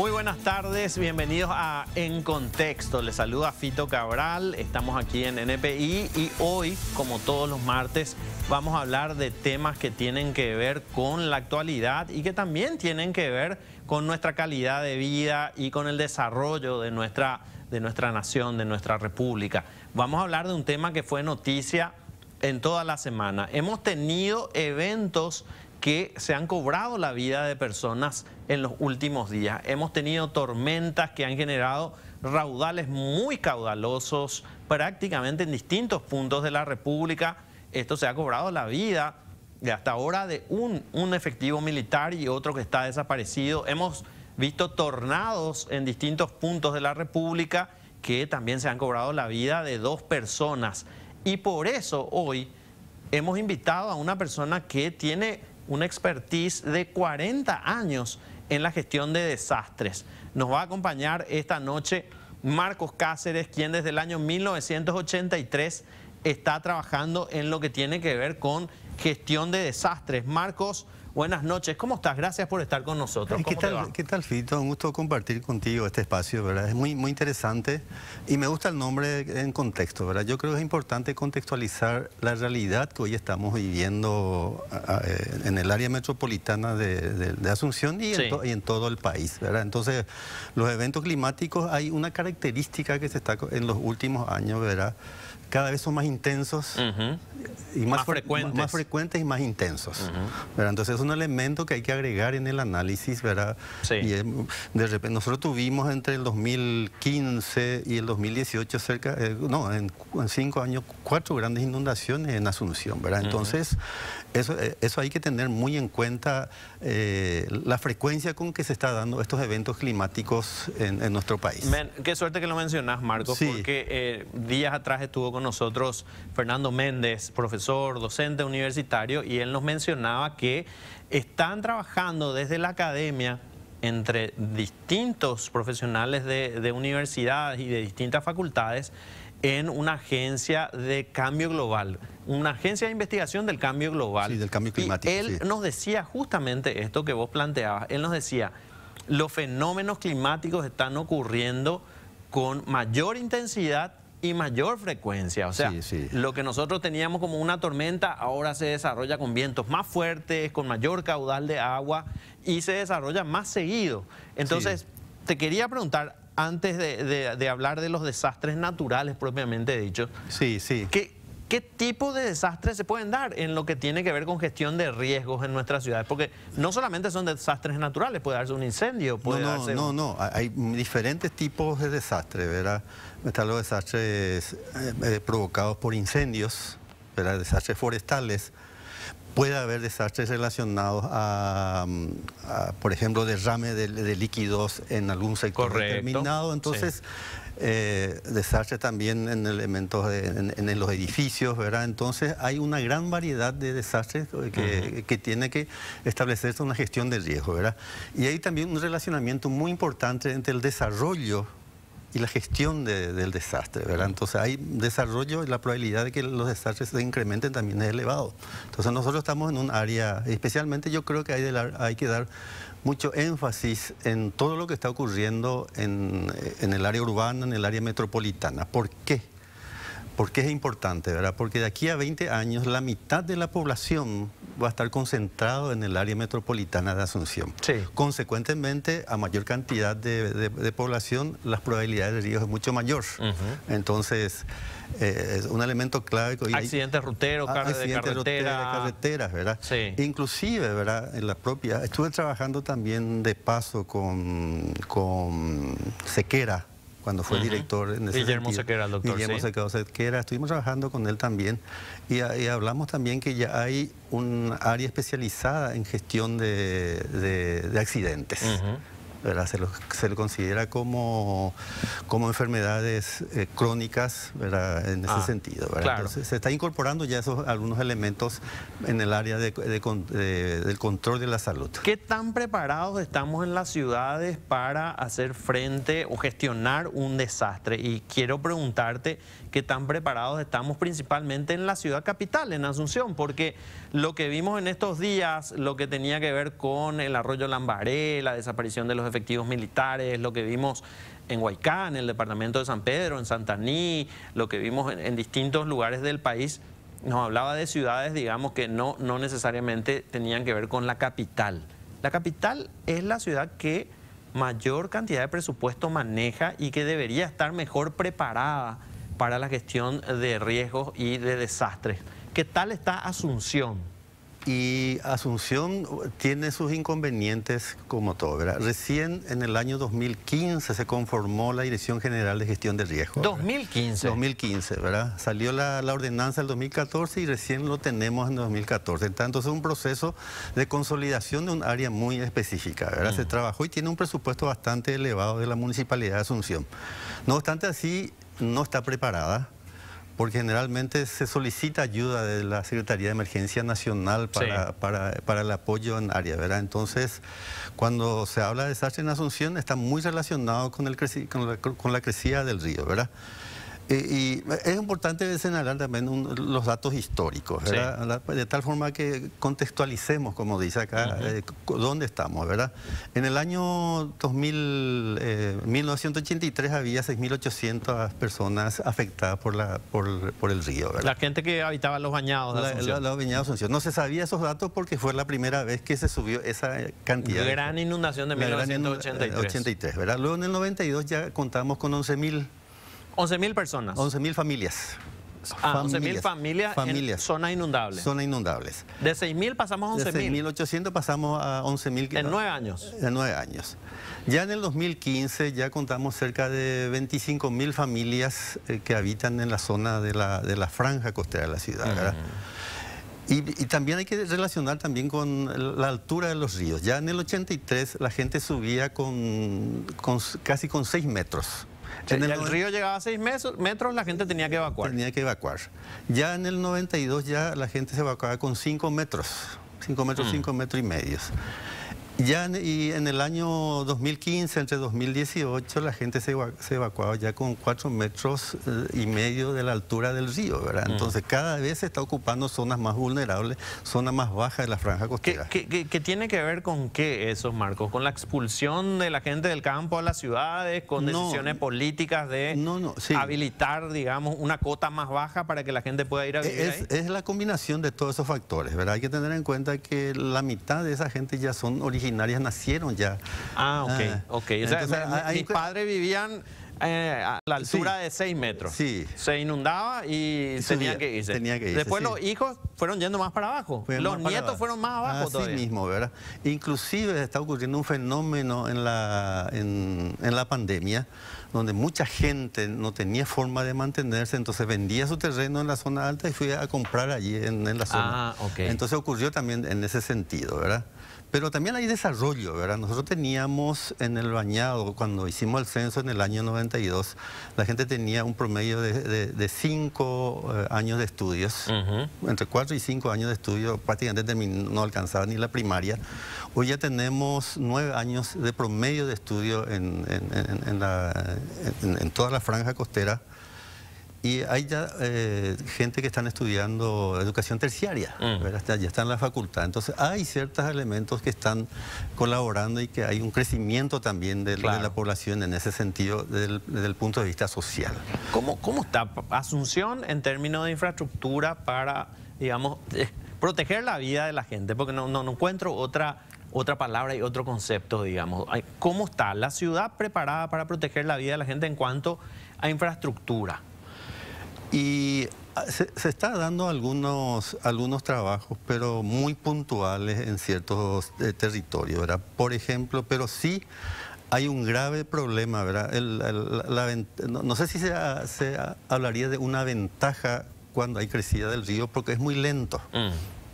Muy buenas tardes, bienvenidos a En Contexto. Les saluda Fito Cabral, estamos aquí en NPI y hoy, como todos los martes, vamos a hablar de temas que tienen que ver con la actualidad y que también tienen que ver con nuestra calidad de vida y con el desarrollo de nuestra nación, de nuestra república. Vamos a hablar de un tema que fue noticia en toda la semana. Hemos tenido eventos que se han cobrado la vida de personas en los últimos días. Hemos tenido tormentas que han generado raudales muy caudalosos prácticamente en distintos puntos de la República. Esto se ha cobrado la vida de hasta ahora de un efectivo militar y otro que está desaparecido. Hemos visto tornados en distintos puntos de la República que también se han cobrado la vida de 2 personas. Y por eso hoy hemos invitado a una persona que tiene una expertise de 40 años en la gestión de desastres. Nos va a acompañar esta noche Marcos Cáceres, quien desde el año 1983 está trabajando en lo que tiene que ver con gestión de desastres. Marcos, buenas noches. ¿Cómo estás? Gracias por estar con nosotros. ¿Qué tal, Fito? Un gusto compartir contigo este espacio, ¿verdad? Es muy interesante y me gusta el nombre En Contexto, ¿verdad? Yo creo que es importante contextualizar la realidad que hoy estamos viviendo en el área metropolitana de Asunción y en todo el país, ¿verdad? Entonces, los eventos climáticos, hay una característica que se está en los últimos años, ¿verdad? Cada vez son más intensos y más frecuentes y más intensos. ¿Verdad? Entonces es un elemento que hay que agregar en el análisis, ¿verdad? Sí. Y de repente nosotros tuvimos entre el 2015 y el 2018 en 5 años 4 grandes inundaciones en Asunción, ¿verdad? Entonces eso hay que tener muy en cuenta la frecuencia con que se está dando estos eventos climáticos en nuestro país. Qué suerte que lo mencionas, Marcos, sí. Porque días atrás estuvo con nosotros Fernando Méndez, profesor, docente universitario, y él nos mencionaba que están trabajando desde la academia entre distintos profesionales de universidades y de distintas facultades en una agencia de cambio global, una agencia de investigación del cambio global. Sí, del cambio climático. Y él nos decía justamente esto que vos planteabas. Él nos decía, los fenómenos climáticos están ocurriendo con mayor intensidad y mayor frecuencia. O sea, lo que nosotros teníamos como una tormenta ahora se desarrolla con vientos más fuertes, con mayor caudal de agua y se desarrolla más seguido. Entonces, te quería preguntar, antes de hablar de los desastres naturales propiamente dicho, ¿qué tipo de desastres se pueden dar en lo que tiene que ver con gestión de riesgos en nuestras ciudades? Porque no solamente son desastres naturales, puede darse un incendio, puede darse... No, hay diferentes tipos de desastres, ¿verdad? Están los desastres provocados por incendios, ¿verdad? Desastres forestales. Puede haber desastres relacionados a por ejemplo, derrame de líquidos en algún sector determinado. Entonces, desastres también en elementos en los edificios, ¿verdad? Entonces, hay una gran variedad de desastres que tiene que establecerse una gestión de riesgo, ¿verdad? Y hay también un relacionamiento muy importante entre el desarrollo y la gestión del desastre, ¿verdad? Entonces hay desarrollo y la probabilidad de que los desastres se incrementen también es elevado. Entonces nosotros estamos en un área, especialmente yo creo que hay que dar mucho énfasis en todo lo que está ocurriendo en el área urbana, en el área metropolitana. ¿Por qué? Porque es importante, ¿verdad? Porque de aquí a 20 años la mitad de la población va a estar concentrado en el área metropolitana de Asunción. Consecuentemente, a mayor cantidad de población, las probabilidades de riesgo es mucho mayor. Entonces, es un elemento clave. Accidentes ruteros, de carreteras, ¿verdad? Inclusive, ¿verdad? En la propia... Estuve trabajando también de paso con Sequera, cuando fue director en ese Guillermo Sequera, el doctor. Guillermo Sequera, estuvimos trabajando con él también y hablamos también que ya hay un área especializada en gestión de accidentes. ¿Verdad? Se lo considera como enfermedades crónicas, ¿verdad? En ese sentido, ¿verdad? Claro. Entonces, se está incorporando ya algunos elementos en el área del control de la salud. ¿Qué tan preparados estamos en las ciudades para hacer frente o gestionar un desastre? Y quiero preguntarte qué tan preparados estamos principalmente en la ciudad capital, en Asunción, porque lo que vimos en estos días, lo que tenía que ver con el arroyo Lambaré, la desaparición de los efectivos militares, lo que vimos en Huaycán, en el departamento de San Pedro, en Santaní, lo que vimos en distintos lugares del país, nos hablaba de ciudades, digamos, que no necesariamente tenían que ver con la capital. La capital es la ciudad que mayor cantidad de presupuesto maneja y que debería estar mejor preparada para la gestión de riesgos y de desastres. ¿Qué tal está Asunción? Y Asunción tiene sus inconvenientes como todo, ¿verdad? Recién en el año 2015 se conformó la Dirección General de Gestión de Riesgos. 2015. 2015, ¿verdad? Salió la ordenanza del 2014 y recién lo tenemos en 2014. Entonces es un proceso de consolidación de un área muy específica, ¿verdad? Se trabajó y tiene un presupuesto bastante elevado de la Municipalidad de Asunción. No obstante así, no está preparada, porque generalmente se solicita ayuda de la Secretaría de Emergencia Nacional para el apoyo en área, ¿verdad? Entonces, cuando se habla de desastre en Asunción, está muy relacionado con la crecida del río, ¿verdad? Y es importante señalar también los datos históricos, ¿verdad? De tal forma que contextualicemos, como dice acá, dónde estamos, ¿verdad? En el año 1983 había 6.800 personas afectadas por el río, ¿verdad? La gente que habitaba los bañados de Asunción. Los bañados de Asunción. No se sabía esos datos porque fue la primera vez que se subió esa cantidad. Gran inundación de 1983. ¿Verdad? Luego en el 92 ya contamos con 11.000 personas. 11.000 familias. 11.000 familias en zonas inundables. Zonas inundables. De 6.000 pasamos a 11.000. De 6.800 pasamos a 11.000. En 9 años. En 9 años. Ya en el 2015 ya contamos cerca de 25.000 familias que habitan en la zona de la franja costera de la ciudad, ¿verdad? Y también hay que relacionar también con la altura de los ríos. Ya en el 83 la gente subía casi con 6 metros. El río llegaba a 6 metros, la gente tenía que evacuar. Tenía que evacuar. Ya en el 92 ya la gente se evacuaba con 5 metros. 5 metros, 5 metros y medio. Y en el año 2015, entre 2018, la gente se evacuaba ya con 4 metros y medio de la altura del río, ¿verdad? Entonces cada vez se está ocupando zonas más vulnerables, zonas más bajas de la franja costera. ¿Qué tiene que ver con qué eso, Marcos? ¿Con la expulsión de la gente del campo a las ciudades? ¿Con decisiones políticas de habilitar, digamos, una cota más baja para que la gente pueda ir a vivir ahí? Es la combinación de todos esos factores, ¿verdad? Hay que tener en cuenta que la mitad de esa gente ya son originarias, nacieron ya. Ok. Mis padres vivían a la altura de 6 metros. Se inundaba y tenían que irse. Después los hijos fueron yendo más para abajo. Los nietos fueron más abajo todavía. Así mismo, ¿verdad? Inclusive está ocurriendo un fenómeno en la pandemia, donde mucha gente no tenía forma de mantenerse, entonces vendía su terreno en la zona alta y fui a comprar allí en la zona. Entonces ocurrió también en ese sentido, ¿verdad? Pero también hay desarrollo, ¿verdad? Nosotros teníamos en el bañado, cuando hicimos el censo en el año 92, la gente tenía un promedio de 5 años de estudios, entre 4 y 5 años de estudio, prácticamente no alcanzaba ni la primaria. Hoy ya tenemos 9 años de promedio de estudio en toda la franja costera. Y hay ya gente que están estudiando educación terciaria, ¿verdad? Ya está en la facultad. Entonces hay ciertos elementos que están colaborando y que hay un crecimiento también de la población en ese sentido desde el punto de vista social. ¿Cómo está Asunción en términos de infraestructura para, digamos, proteger la vida de la gente? Porque no encuentro otra palabra y otro concepto, digamos. ¿Cómo está la ciudad preparada para proteger la vida de la gente en cuanto a infraestructura? Y se está dando algunos trabajos, pero muy puntuales en ciertos territorios, ¿verdad? Por ejemplo, pero sí hay un grave problema, ¿verdad? No sé si se hablaría de una ventaja cuando hay crecida del río, porque es muy lento.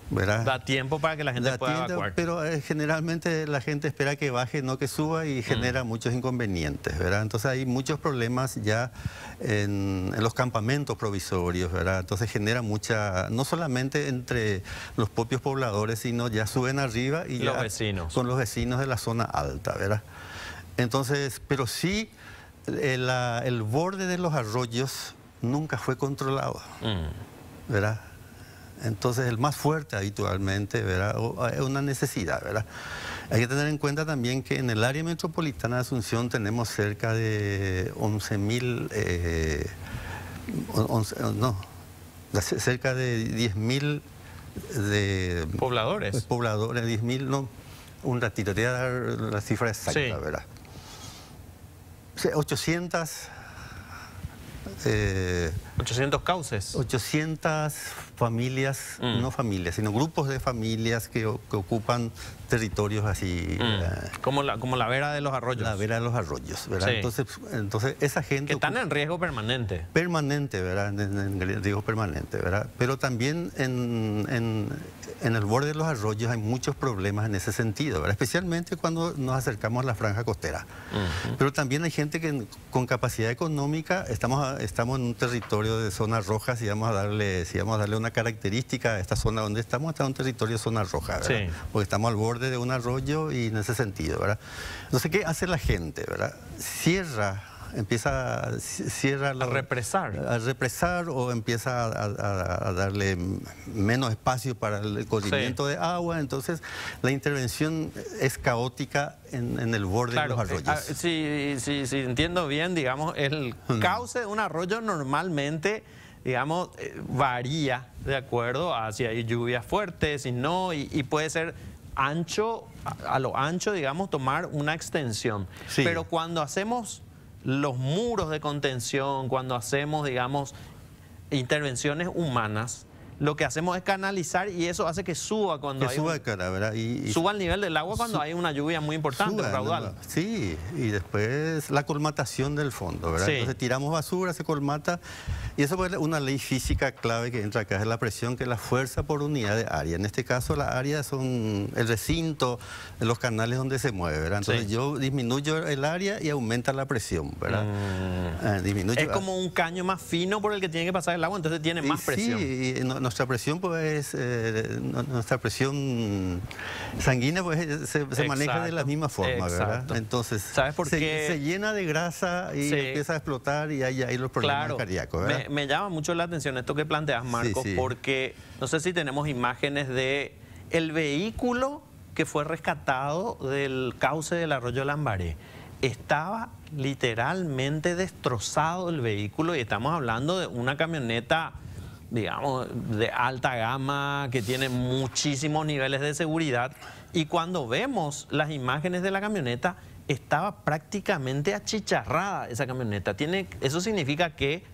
¿Verdad? Da tiempo para que la gente pueda evacuar. Pero generalmente la gente espera que baje, no que suba, y genera muchos inconvenientes, ¿verdad? Entonces hay muchos problemas ya en los campamentos provisorios, ¿verdad? Entonces genera no solamente entre los propios pobladores, sino ya suben arriba y los vecinos. Con los vecinos de la zona alta, ¿verdad? Entonces, pero sí el borde de los arroyos nunca fue controlado, ¿verdad? Entonces el más fuerte habitualmente, ¿verdad? Es una necesidad, ¿verdad? Hay que tener en cuenta también que en el área metropolitana de Asunción tenemos cerca de 11.000, cerca de 10.000 de pobladores. Pobladores, 10.000, no, un ratito, te voy a dar la cifra exacta, sí, ¿verdad? 800 cauces. 800 familias, no familias, sino grupos de familias que ocupan territorios así. Como la vera de los arroyos. La vera de los arroyos, ¿verdad? Sí. Entonces esa gente... Que están en riesgo permanente. Permanente, ¿verdad? En riesgo permanente, ¿verdad? Pero también en el borde de los arroyos hay muchos problemas en ese sentido, ¿verdad? Especialmente cuando nos acercamos a la franja costera. Pero también hay gente que con capacidad económica, estamos en un territorio de zonas rojas y vamos a darle una característica a esta zona donde estamos en un territorio de zona roja, ¿verdad? Sí. Porque estamos al borde de un arroyo y en ese sentido, ¿verdad? Entonces, ¿qué hace la gente, verdad? Empieza a represar o empieza a darle menos espacio para el corrimiento de agua. Entonces la intervención es caótica en el borde de los arroyos. Sí, entiendo bien, digamos, el cauce de un arroyo normalmente, digamos, varía de acuerdo a si hay lluvias fuertes, si no, y puede ser ancho, a lo ancho, digamos, tomar una extensión. Sí. Pero cuando hacemos los muros de contención, cuando hacemos, digamos, intervenciones humanas, lo que hacemos es canalizar y eso hace que suba cuando suba el nivel del agua cuando hay una lluvia muy importante, un raudal. Sí, y después la colmatación del fondo, ¿verdad? Sí. Entonces tiramos basura, se colmata, y eso es una ley física clave que entra acá, es la presión, que es la fuerza por unidad de área. En este caso la área son el recinto, los canales donde se mueve, ¿verdad? Entonces yo disminuyo el área y aumenta la presión, ¿verdad? Es como un caño más fino por el que tiene que pasar el agua, entonces tiene más presión. Sí, nuestra presión, pues, nuestra presión sanguínea, pues, se maneja de la misma forma, ¿verdad? Entonces, ¿sabes por qué? Se llena de grasa y empieza a explotar y hay los problemas cardíacos, ¿verdad? Me llama mucho la atención esto que planteas, Marcos, porque no sé si tenemos imágenes de el vehículo que fue rescatado del cauce del arroyo Lambaré. Estaba literalmente destrozado el vehículo y estamos hablando de una camioneta, digamos, de alta gama, que tiene muchísimos niveles de seguridad, y cuando vemos las imágenes de la camioneta, estaba prácticamente achicharrada esa camioneta. Eso significa que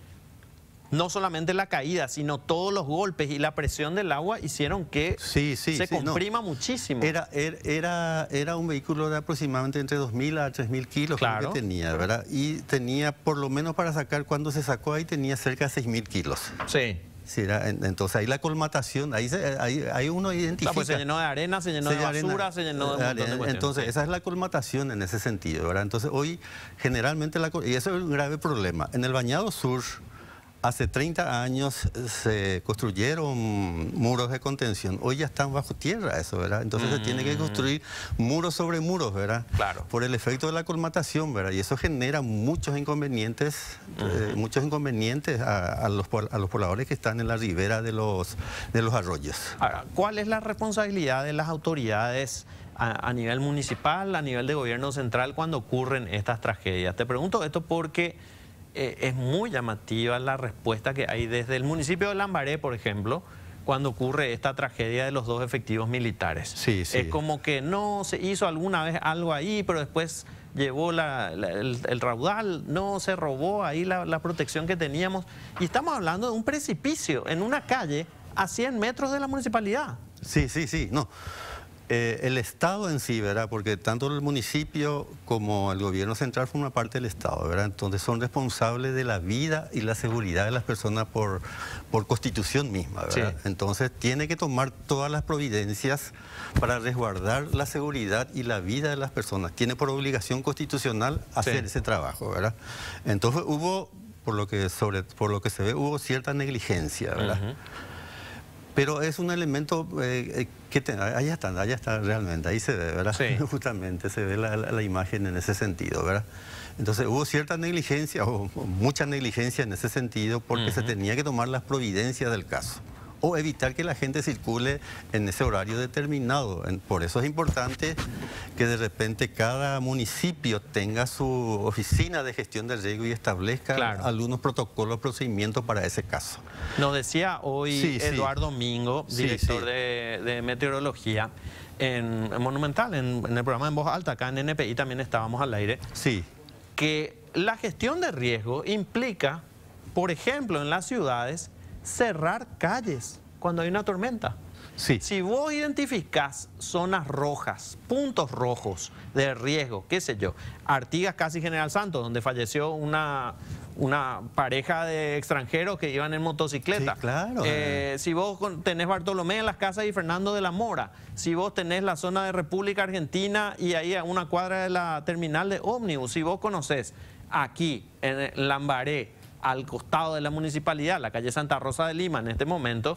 no solamente la caída, sino todos los golpes y la presión del agua hicieron que se comprima muchísimo. Era un vehículo de aproximadamente entre 2.000 a 3.000 kilos, claro, que tenía, ¿verdad? Y tenía, por lo menos para sacar, cuando se sacó ahí, tenía cerca de 6.000 kilos. Sí. Sí, entonces ahí la colmatación, ahí uno identifica. Pues se llenó de arena, se llenó de basura, se llenó de un montón de cuestiones. Entonces esa es la colmatación en ese sentido, ¿verdad? Entonces hoy generalmente, y eso es un grave problema. En el Bañado Sur, hace 30 años se construyeron muros de contención. Hoy ya están bajo tierra eso, ¿verdad? Entonces se tiene que construir muros sobre muros, ¿verdad? Claro. Por el efecto de la colmatación, ¿verdad? Y eso genera muchos inconvenientes, a los pobladores que están en la ribera de los arroyos. Ahora, ¿cuál es la responsabilidad de las autoridades a nivel municipal, a nivel de gobierno central, cuando ocurren estas tragedias? Te pregunto esto porque es muy llamativa la respuesta que hay desde el municipio de Lambaré, por ejemplo, cuando ocurre esta tragedia de los 2 efectivos militares. Sí. Es como que no se hizo alguna vez algo ahí, pero después llevó el raudal, no se robó ahí la protección que teníamos. Y estamos hablando de un precipicio en una calle a 100 metros de la municipalidad. Sí, no. El Estado en sí, ¿verdad? Porque tanto el municipio como el gobierno central forman parte del Estado, ¿verdad? Entonces son responsables de la vida y la seguridad de las personas por constitución misma, ¿verdad? Sí. Entonces tiene que tomar todas las providencias para resguardar la seguridad y la vida de las personas. Tiene por obligación constitucional hacer ese trabajo, ¿verdad? Entonces hubo, por lo que se ve, hubo cierta negligencia, ¿verdad? Pero es un elemento ahí está realmente, ahí se ve, ¿verdad? Sí. Justamente se ve la imagen en ese sentido, ¿verdad? Entonces hubo cierta negligencia o mucha negligencia en ese sentido porque se tenía que tomar las providencias del caso o evitar que la gente circule en ese horario determinado. Por eso es importante que de repente cada municipio tenga su oficina de gestión de riesgo y establezca algunos protocolos, procedimientos para ese caso. Nos decía hoy Eduardo Mingo, director de meteorología, en Monumental, en el programa En Voz Alta, acá en NPI también estábamos al aire, que la gestión de riesgo implica, por ejemplo, en las ciudades, cerrar calles cuando hay una tormenta. Si vos identificás zonas rojas, puntos rojos de riesgo, qué sé yo, Artigas, casi General Santos, donde falleció una pareja de extranjeros que iban en motocicleta. Si vos tenés Bartolomé en las Casas y Fernando de la Mora, si vos tenés la zona de República Argentina y ahí a una cuadra de la terminal de ómnibus, si vos conocés aquí en Lambaré, al costado de la municipalidad, la calle Santa Rosa de Lima en este momento,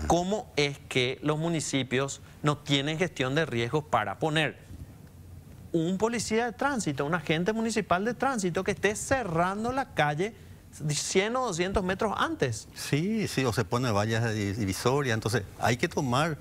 ¿cómo es que los municipios no tienen gestión de riesgos para poner un policía de tránsito, un agente municipal de tránsito que esté cerrando la calle 100 o 200 metros antes? O se pone vallas divisorias, entonces hay que tomar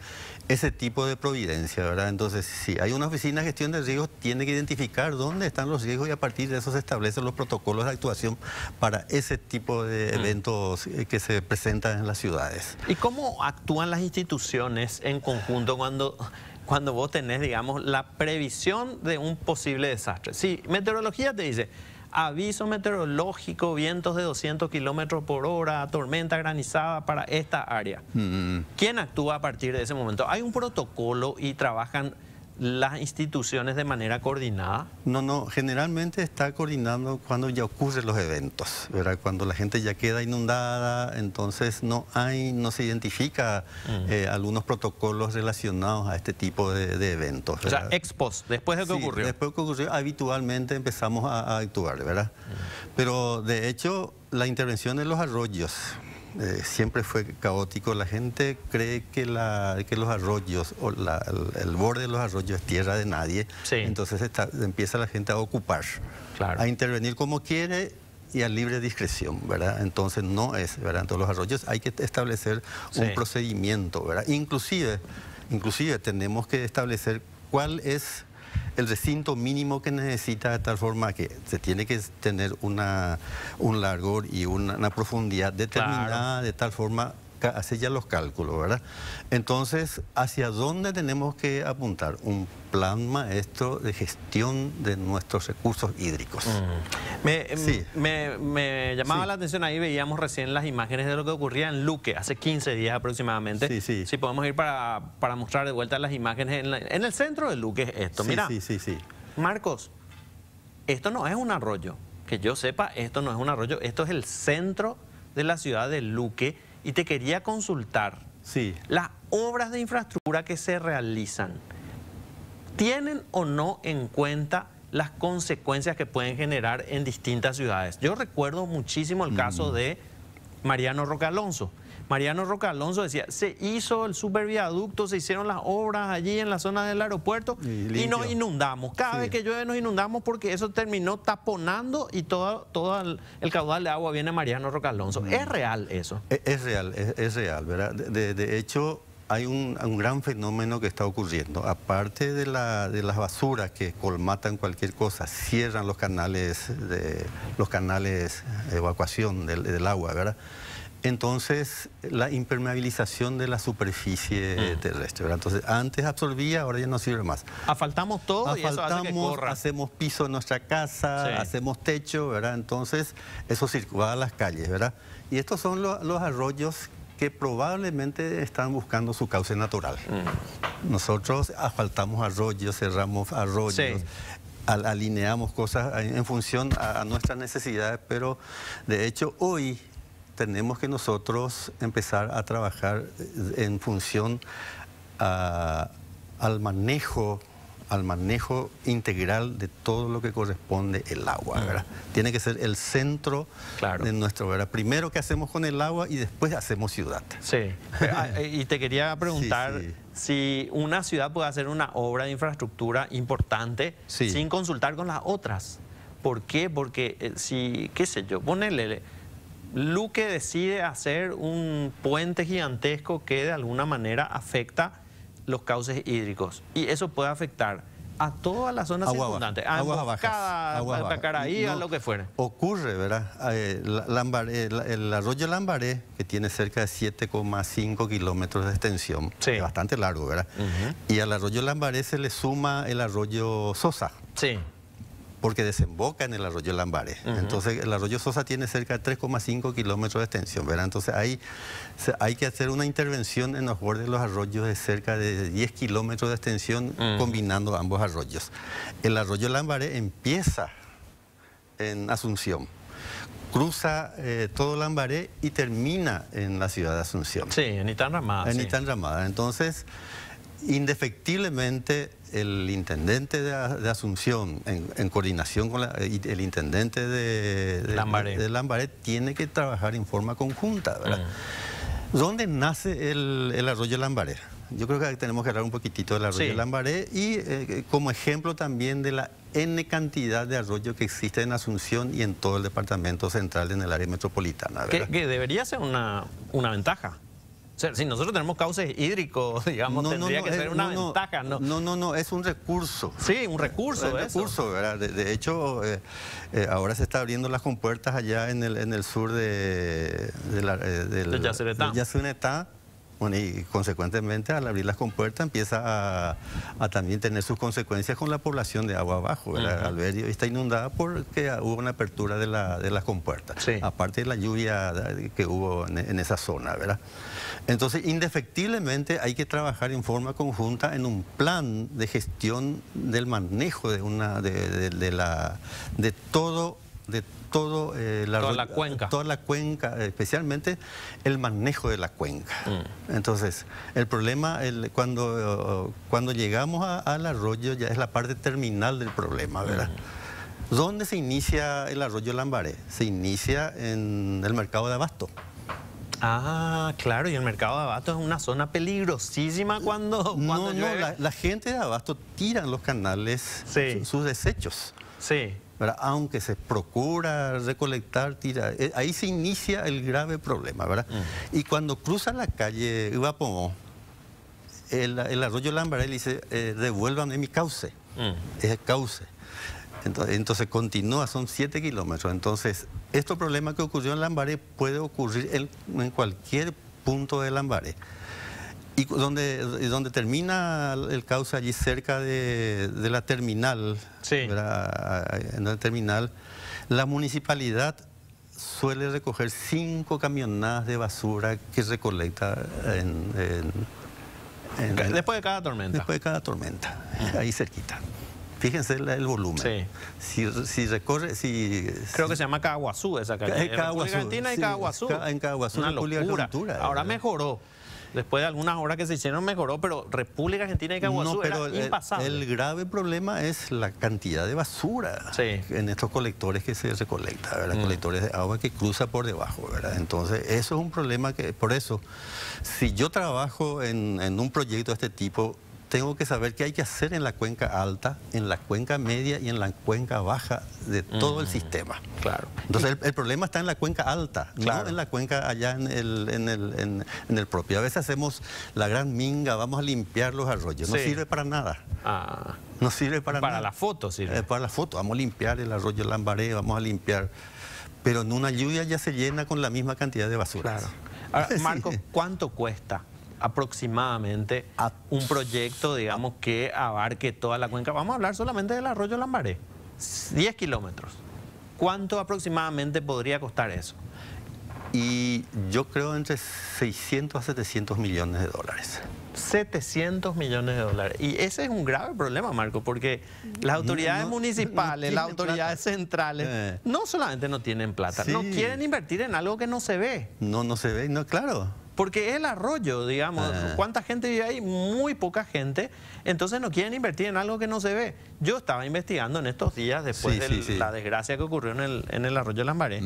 ese tipo de providencia, ¿verdad? Entonces, si hay una oficina de gestión de riesgos, tiene que identificar dónde están los riesgos y a partir de eso se establecen los protocolos de actuación para ese tipo de eventos que se presentan en las ciudades. ¿Y cómo actúan las instituciones en conjunto cuando vos tenés, digamos, la previsión de un posible desastre? Si meteorología te dice aviso meteorológico, vientos de 200 kilómetros por hora, tormenta granizada para esta área, ¿quién actúa a partir de ese momento? ¿Hay un protocolo y trabajan las instituciones de manera coordinada? No, generalmente está coordinando cuando ya ocurren los eventos, ¿verdad? Cuando la gente ya queda inundada, entonces no se identifica algunos protocolos relacionados a este tipo de eventos, ¿verdad? O sea, ex post, después de que ocurrió. Después de que ocurrió, habitualmente empezamos a actuar, ¿verdad? Pero de hecho, la intervención de los arroyos siempre fue caótico. La gente cree que los arroyos o el borde de los arroyos es tierra de nadie. Entonces empieza la gente a ocupar, a intervenir como quiere y a libre discreción, ¿verdad? Entonces no es, ¿verdad? Entonces los arroyos hay que establecer un procedimiento, ¿verdad? Inclusive tenemos que establecer cuál es el recinto mínimo que necesita, de tal forma que se tiene que tener un largor y una profundidad determinada, de tal forma que hace ya los cálculos, ¿verdad? Entonces, ¿hacia dónde tenemos que apuntar? Un plan maestro de gestión de nuestros recursos hídricos. Me llamaba la atención, ahí veíamos recién las imágenes de lo que ocurría en Luque hace 15 días aproximadamente. Si podemos ir para mostrar de vuelta las imágenes en el centro de Luque. Esto, mira, Marcos, esto no es un arroyo, que yo sepa, esto no es un arroyo, esto es el centro de la ciudad de Luque. Y te quería consultar, las obras de infraestructura que se realizan, ¿tienen o no en cuenta las consecuencias que pueden generar en distintas ciudades? Yo recuerdo muchísimo el caso de Mariano Roque Alonso. Mariano Roque Alonso decía, se hizo el superviaducto, se hicieron las obras allí en la zona del aeropuerto y nos inundamos. Cada vez que llueve nos inundamos porque eso terminó taponando y todo el caudal de agua viene a Mariano Roque Alonso. ¿Es real eso? Es real, ¿verdad? De hecho, hay un gran fenómeno que está ocurriendo. Aparte de las basuras que colmatan cualquier cosa, cierran los canales de evacuación del agua, ¿verdad? Entonces, la impermeabilización de la superficie terrestre, ¿verdad? Entonces, antes absorbía, ahora ya no sirve más. Asfaltamos todo y eso hace que corra. Hacemos piso en nuestra casa, hacemos techo, ¿verdad? Entonces, eso circula a las calles, ¿verdad? Y estos son los arroyos que probablemente están buscando su cauce natural. Nosotros asfaltamos arroyos, cerramos arroyos, alineamos cosas en función a nuestras necesidades, pero de hecho hoy tenemos que nosotros empezar a trabajar en función al manejo integral de todo lo que corresponde el agua, ¿verdad? Tiene que ser el centro de nuestro, ¿verdad? Primero, ¿qué hacemos con el agua? Y después hacemos ciudad. Y te quería preguntar si una ciudad puede hacer una obra de infraestructura importante sin consultar con las otras. ¿Por qué? Porque si, qué sé yo, ponele, Luque decide hacer un puente gigantesco que de alguna manera afecta los cauces hídricos. Y eso puede afectar a todas las zonas circundantes, a Emboscada, a Pacaraí, a lo que fuera. Ocurre, ¿verdad? El arroyo Lambaré, que tiene cerca de 7,5 kilómetros de extensión, Sí. es bastante largo, ¿verdad? Y al arroyo Lambaré se le suma el arroyo Sosa. Sí. Porque desemboca en el arroyo Lambaré. Entonces, el arroyo Sosa tiene cerca de 3,5 kilómetros de extensión, ¿verdad? Entonces, ahí hay que hacer una intervención en los bordes de los arroyos de cerca de 10 kilómetros de extensión, combinando ambos arroyos. El arroyo Lambaré empieza en Asunción, cruza todo Lambaré y termina en la ciudad de Asunción. Sí, en Itán Ramada. En sí. Itán Ramada. Entonces, indefectiblemente, el intendente de Asunción, en coordinación con el intendente de Lambaré, tiene que trabajar en forma conjunta, ¿verdad? ¿Dónde nace el arroyo Lambaré? Yo creo que tenemos que hablar un poquitito del arroyo Lambaré y como ejemplo también de la N cantidad de arroyos que existen en Asunción y en todo el departamento central, en el área metropolitana, ¿verdad? Que debería ser una ventaja. O sea, si nosotros tenemos cauces hídricos, digamos, tendría que ser una ventaja, ¿no? No, es un recurso. Sí, un recurso. Es un recurso, ¿verdad? De hecho, ahora se está abriendo las compuertas allá en el sur del Yacyretá. Bueno, y consecuentemente al abrir las compuertas empieza a también tener sus consecuencias con la población de agua abajo, ¿verdad? Alberio está inundada porque hubo una apertura de las compuertas, aparte de la lluvia que hubo en esa zona, ¿verdad? Entonces, indefectiblemente hay que trabajar en forma conjunta en un plan de gestión del manejo de toda la cuenca, especialmente el manejo de la cuenca. Entonces, el problema, cuando llegamos al arroyo, ya es la parte terminal del problema, ¿verdad? ¿Dónde se inicia el arroyo Lambaré? Se inicia en el mercado de Abasto. Ah, claro, y el mercado de Abasto es una zona peligrosísima cuando llueve. La gente de Abasto tira en los canales sus desechos. Sí. ¿Verdad? Aunque se procura recolectar, tirar, ahí se inicia el grave problema, ¿verdad? Y cuando cruza la calle Ivapomó, el arroyo Lambaré le dice, devuélvanme mi cauce, es el cauce. Entonces continúa, son 7 kilómetros. Entonces, este problema que ocurrió en Lambaré puede ocurrir en cualquier punto de Lambaré. Y donde termina el cauce, allí cerca de la terminal, en la terminal, la municipalidad suele recoger 5 camionadas de basura que recolecta después de cada tormenta. Después de cada tormenta, ahí cerquita. Fíjense el volumen. Si recorre... Creo que se llama Caguazú esa calle. Caguazú. Argentina y Caguazú. En Caguazú, una locura. Ahora mejoró. Después de algunas horas que se hicieron mejoró, pero República Argentina y Caguazú era impasable. El grave problema es la cantidad de basura en estos colectores que se recolecta, ¿verdad? Colectores de agua que cruza por debajo, ¿verdad? Entonces, eso es un problema que, por eso, si yo trabajo en un proyecto de este tipo, tengo que saber qué hay que hacer en la cuenca alta, en la cuenca media y en la cuenca baja de todo el sistema. Claro. Entonces el problema está en la cuenca alta, no en la cuenca allá en el propio. A veces hacemos la gran minga, vamos a limpiar los arroyos. No sirve para nada. No sirve para nada. Para la foto sirve. Para la foto. Vamos a limpiar el arroyo Lambaré, vamos a limpiar. Pero en una lluvia ya se llena con la misma cantidad de basura. Claro. Ahora, Marco, ¿cuánto cuesta aproximadamente un proyecto, digamos, que abarque toda la cuenca? Vamos a hablar solamente del arroyo Lambaré. 10 kilómetros. ¿Cuánto aproximadamente podría costar eso? Y yo creo entre 600 a 700 millones de dólares. 700 millones de dólares. Y ese es un grave problema, Marco, porque las autoridades municipales, las autoridades centrales, no solamente no tienen plata, no quieren invertir en algo que no se ve. No se ve, claro. Porque es el arroyo, digamos, ¿cuánta gente vive ahí? Muy poca gente, entonces no quieren invertir en algo que no se ve. Yo estaba investigando en estos días, después de la desgracia que ocurrió en el arroyo Lambaré,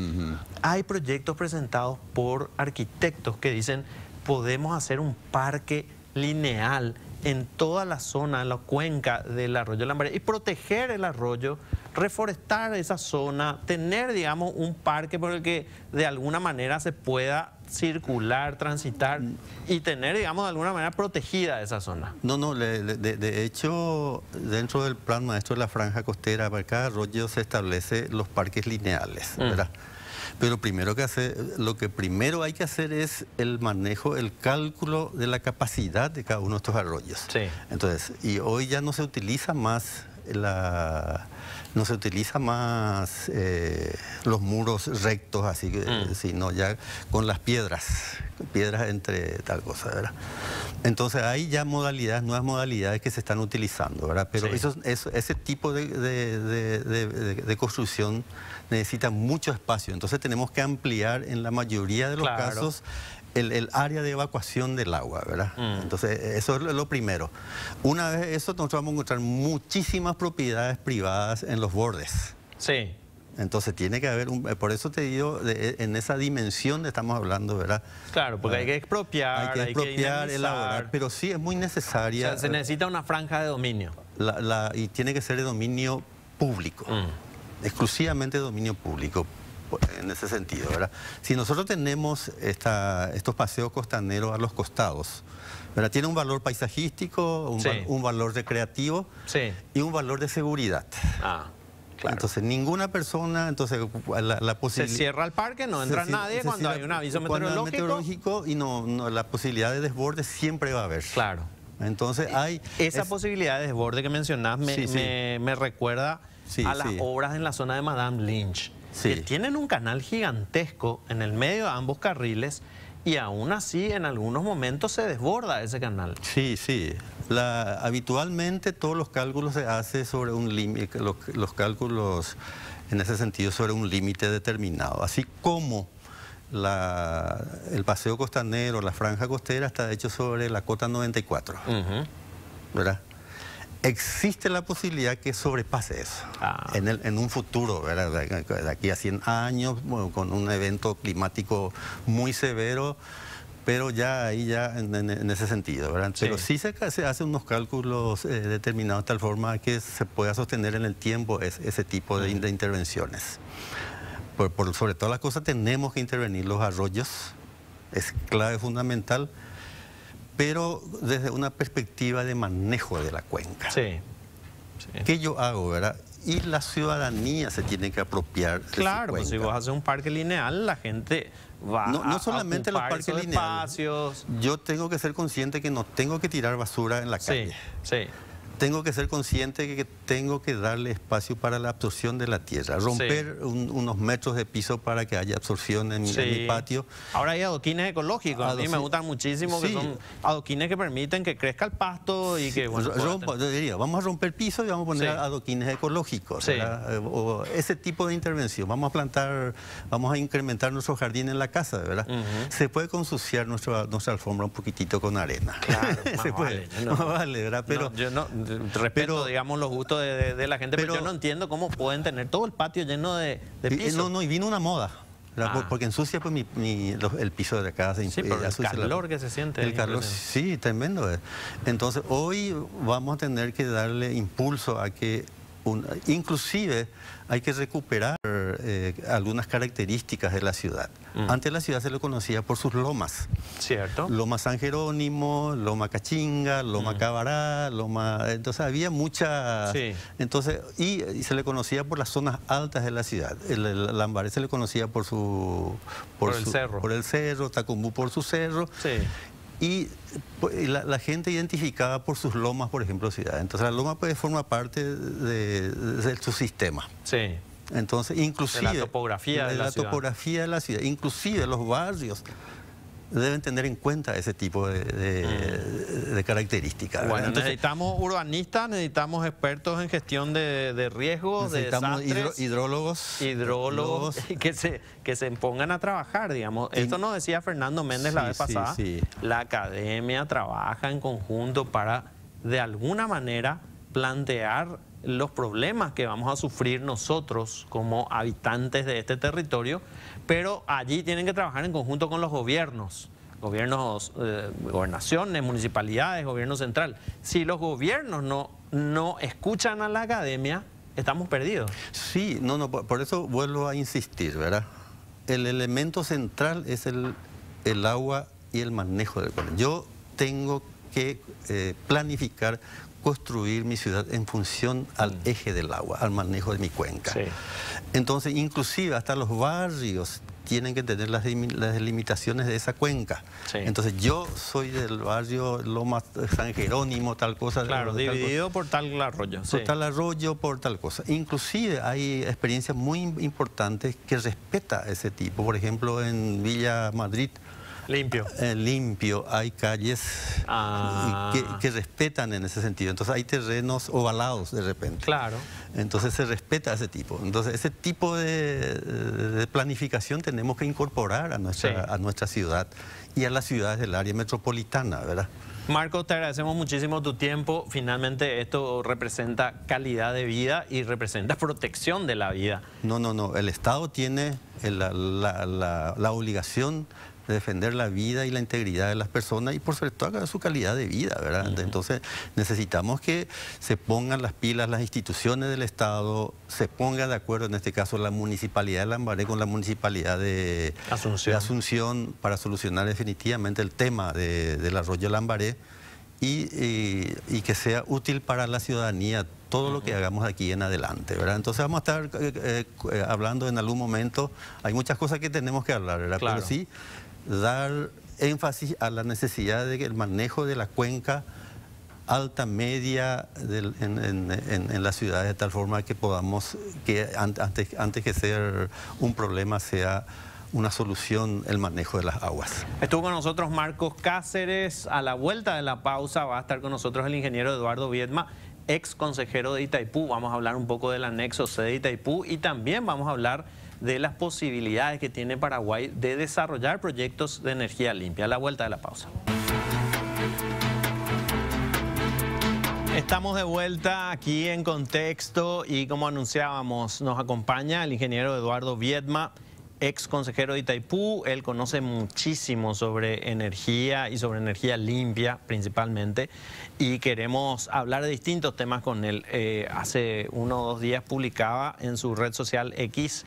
hay proyectos presentados por arquitectos que dicen, podemos hacer un parque lineal en toda la zona, en la cuenca del arroyo Lambaré y proteger el arroyo, reforestar esa zona, tener, digamos, un parque por el que de alguna manera se pueda circular, transitar y tener, digamos, de alguna manera protegida esa zona. No, de hecho, dentro del plan maestro de la franja costera, para cada arroyo se establece los parques lineales, ¿verdad? Pero lo que primero hay que hacer es el manejo, el cálculo de la capacidad de cada uno de estos arroyos. Sí. Entonces, y hoy ya no se utiliza más los muros rectos, así que, sino ya con las piedras entre tal cosa, ¿verdad? Entonces hay ya nuevas modalidades que se están utilizando, ¿verdad? Pero sí, ese tipo de construcción necesita mucho espacio, entonces tenemos que ampliar en la mayoría de los casos el área de evacuación del agua, ¿verdad? Entonces, eso es lo primero. Una vez eso, nosotros vamos a encontrar muchísimas propiedades privadas en los bordes. Sí. Entonces, tiene que haber, por eso te digo, en esa dimensión estamos hablando, ¿verdad? Claro, porque hay que expropiar, hay que elaborar, pero sí es muy necesaria. O sea, se necesita una franja de dominio. Y tiene que ser de dominio público, exclusivamente de dominio público. En ese sentido, ¿verdad? Si nosotros tenemos estos paseos costaneros a los costados, ¿verdad? Tiene un valor paisajístico, un valor recreativo y un valor de seguridad. Claro. Entonces, ninguna persona, la posibilidad... Se cierra el parque, no entra nadie cuando hay un aviso meteorológico. Y la posibilidad de desborde siempre va a haber. Claro. Entonces hay... Esa posibilidad de desborde que mencionás me recuerda a las obras en la zona de Madame Lynch. Que tienen un canal gigantesco en el medio de ambos carriles y aún así en algunos momentos se desborda ese canal. Sí. Habitualmente todos los cálculos se hacen sobre un límite, los cálculos en ese sentido sobre un límite determinado. Así como el paseo costanero, la franja costera está hecho sobre la cota 94, ¿verdad? Existe la posibilidad que sobrepase eso en un futuro, ¿verdad? De aquí a 100 años, bueno, con un evento climático muy severo, pero ya ahí en ese sentido, ¿verdad? Pero sí se hacen unos cálculos determinados de tal forma que se pueda sostener en el tiempo ese tipo de intervenciones. Sobre todas las cosas tenemos que intervenir los arroyos, es clave fundamental, pero desde una perspectiva de manejo de la cuenca. ¿Qué yo hago, verdad? Y la ciudadanía se tiene que apropiar de Claro, su pues si vos haces un parque lineal, la gente va no solamente a los parques lineales. Espacios. Yo tengo que ser consciente que no tengo que tirar basura en la calle. Tengo que ser consciente que tengo que darle espacio para la absorción de la tierra, romper unos metros de piso para que haya absorción en mi patio. Ahora hay adoquines ecológicos, a mí me gustan muchísimo, que son adoquines que permiten que crezca el pasto y que... Bueno, yo diría, vamos a romper piso y vamos a poner adoquines ecológicos, o ese tipo de intervención. Vamos a incrementar nuestro jardín en la casa, ¿verdad? Se puede consuciar nuestra alfombra un poquitito con arena. Claro, se puede, vale, ¿verdad? Pero yo no... Respeto, digamos, los gustos de la gente, pero yo no entiendo cómo pueden tener todo el patio lleno de piso. Y vino una moda, porque ensucia pues, el piso de la casa. Pero el calor que se siente. El calor, sí, tremendo. Entonces, hoy vamos a tener que darle impulso a que, inclusive, hay que recuperar algunas características de la ciudad. Antes la ciudad se le conocía por sus lomas. Cierto. Loma San Jerónimo, Loma Cachinga, Loma Cabará, entonces había mucha... Entonces, y se le conocía por las zonas altas de la ciudad. El Lambaré se le conocía por el cerro, Tacumbú por su cerro. Y la gente identificaba por sus lomas, por ejemplo, ciudad. Entonces la loma puede formar parte de su sistema. Entonces, inclusive... De la topografía de la ciudad. Inclusive los barrios deben tener en cuenta ese tipo de características. Bueno, entonces, necesitamos urbanistas, necesitamos expertos en gestión de riesgos, necesitamos de desastres. Hidrólogos que se pongan a trabajar, digamos. Esto nos decía Fernando Méndez la vez pasada. La academia trabaja en conjunto para, de alguna manera, plantear los problemas que vamos a sufrir nosotros como habitantes de este territorio, pero allí tienen que trabajar en conjunto con los gobiernos, gobernaciones, municipalidades, gobierno central. Si los gobiernos no escuchan a la academia, estamos perdidos. Sí, no, por eso vuelvo a insistir, ¿verdad? El elemento central es el agua y el manejo del agua. Yo tengo que planificar, construir mi ciudad en función al eje del agua, al manejo de mi cuenca. Sí. Entonces, inclusive hasta los barrios tienen que tener las limitaciones de esa cuenca. Sí. Entonces, yo soy del barrio Lomas San Jerónimo, tal cosa. Claro, dividido por tal arroyo. Por tal arroyo, por tal cosa. Inclusive hay experiencias muy importantes que respeta ese tipo. Por ejemplo, en Villa Madrid, limpio. Limpio, hay calles que respetan en ese sentido. Entonces hay terrenos ovalados de repente. Claro. Entonces se respeta ese tipo. Entonces ese tipo de planificación tenemos que incorporar a nuestra ciudad y a las ciudades del área metropolitana, ¿verdad? Marcos, te agradecemos muchísimo tu tiempo. Finalmente esto representa calidad de vida y representa protección de la vida. No. El Estado tiene la obligación de defender la vida y la integridad de las personas y por sobre todo su calidad de vida, ¿verdad? Entonces necesitamos que se pongan las pilas las instituciones del Estado, se ponga de acuerdo, en este caso la Municipalidad de Lambaré con la Municipalidad de Asunción para solucionar definitivamente el tema del arroyo Lambaré y que sea útil para la ciudadanía todo lo que hagamos de aquí en adelante, ¿verdad? Entonces vamos a estar hablando en algún momento, hay muchas cosas que tenemos que hablar, ¿verdad? Claro. Pero sí dar énfasis a la necesidad de que el manejo de la cuenca alta, media en las ciudades de tal forma que podamos, que antes que ser un problema sea una solución el manejo de las aguas. Estuvo con nosotros Marcos Cáceres. A la vuelta de la pausa va a estar con nosotros el ingeniero Eduardo Viedma, ex consejero de Itaipú. Vamos a hablar un poco del anexo C de Itaipú y también vamos a hablar de las posibilidades que tiene Paraguay de desarrollar proyectos de energía limpia. A la vuelta de la pausa. Estamos de vuelta aquí en Contexto y como anunciábamos, nos acompaña el ingeniero Eduardo Viedma, ex consejero de Itaipú. Él conoce muchísimo sobre energía y sobre energía limpia principalmente y queremos hablar de distintos temas con él. Hace 1 o 2 días publicaba en su red social X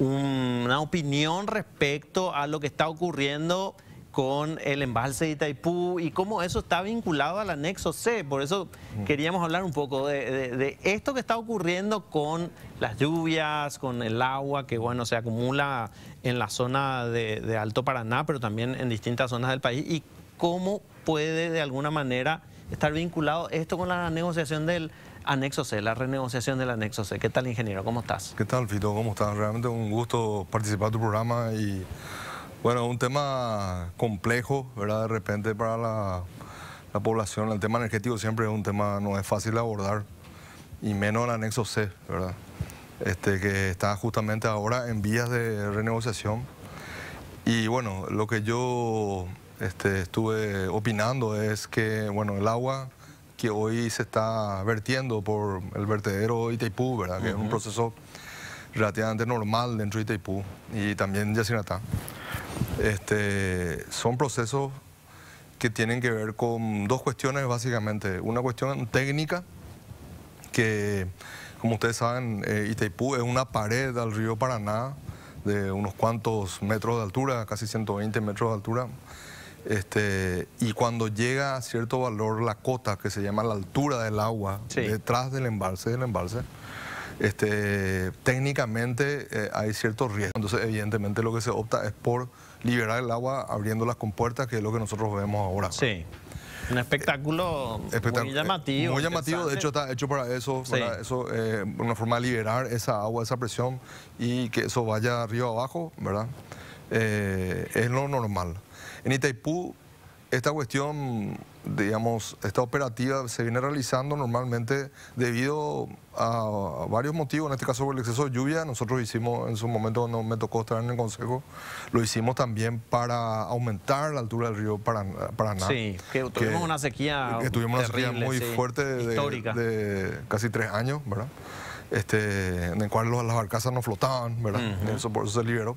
una opinión respecto a lo que está ocurriendo con el embalse de Itaipú y cómo eso está vinculado al anexo C. Por eso queríamos hablar un poco de esto que está ocurriendo con las lluvias, con el agua que, bueno, se acumula en la zona de Alto Paraná, pero también en distintas zonas del país, y cómo puede de alguna manera estar vinculado esto con la negociación del anexo C, la renegociación del anexo C. ¿Qué tal, ingeniero? ¿Cómo estás? ¿Qué tal, Fito? ¿Cómo estás? Realmente un gusto participar en tu programa y... Bueno, un tema complejo, ¿verdad? De repente para la población, el tema energético siempre es un tema, no es fácil de abordar, y menos el anexo C, ¿verdad? Que está justamente ahora en vías de renegociación. Y bueno, lo que yo estuve opinando es que, bueno, el agua que hoy se está vertiendo por el vertedero Itaipú, ¿verdad? Que es un proceso relativamente normal dentro de Itaipú y también Yacinatá. Son procesos que tienen que ver con 2 cuestiones básicamente. Una cuestión técnica, que como ustedes saben, Itaipú es una pared al río Paraná de unos cuantos metros de altura, casi 120 metros de altura. Y cuando llega a cierto valor la cota, que se llama la altura del agua, detrás del embalse, técnicamente hay ciertos riesgos. Entonces, evidentemente, lo que se opta es por liberar el agua abriendo las compuertas, que es lo que nosotros vemos ahora. Sí. Un espectáculo muy llamativo. Muy llamativo, de hecho está hecho para eso, una forma de liberar esa agua, esa presión y que eso vaya arriba abajo, ¿verdad? Es lo normal. En Itaipú, esta cuestión, digamos, esta operativa se viene realizando normalmente debido a varios motivos, en este caso por el exceso de lluvia. Nosotros hicimos, en su momento cuando me tocó estar en el Consejo, lo hicimos también para aumentar la altura del río Paraná. Sí, que tuvimos una sequía terrible, muy fuerte histórica, de casi 3 años, ¿verdad? En el cual las barcazas no flotaban, ¿verdad? Por eso se liberó.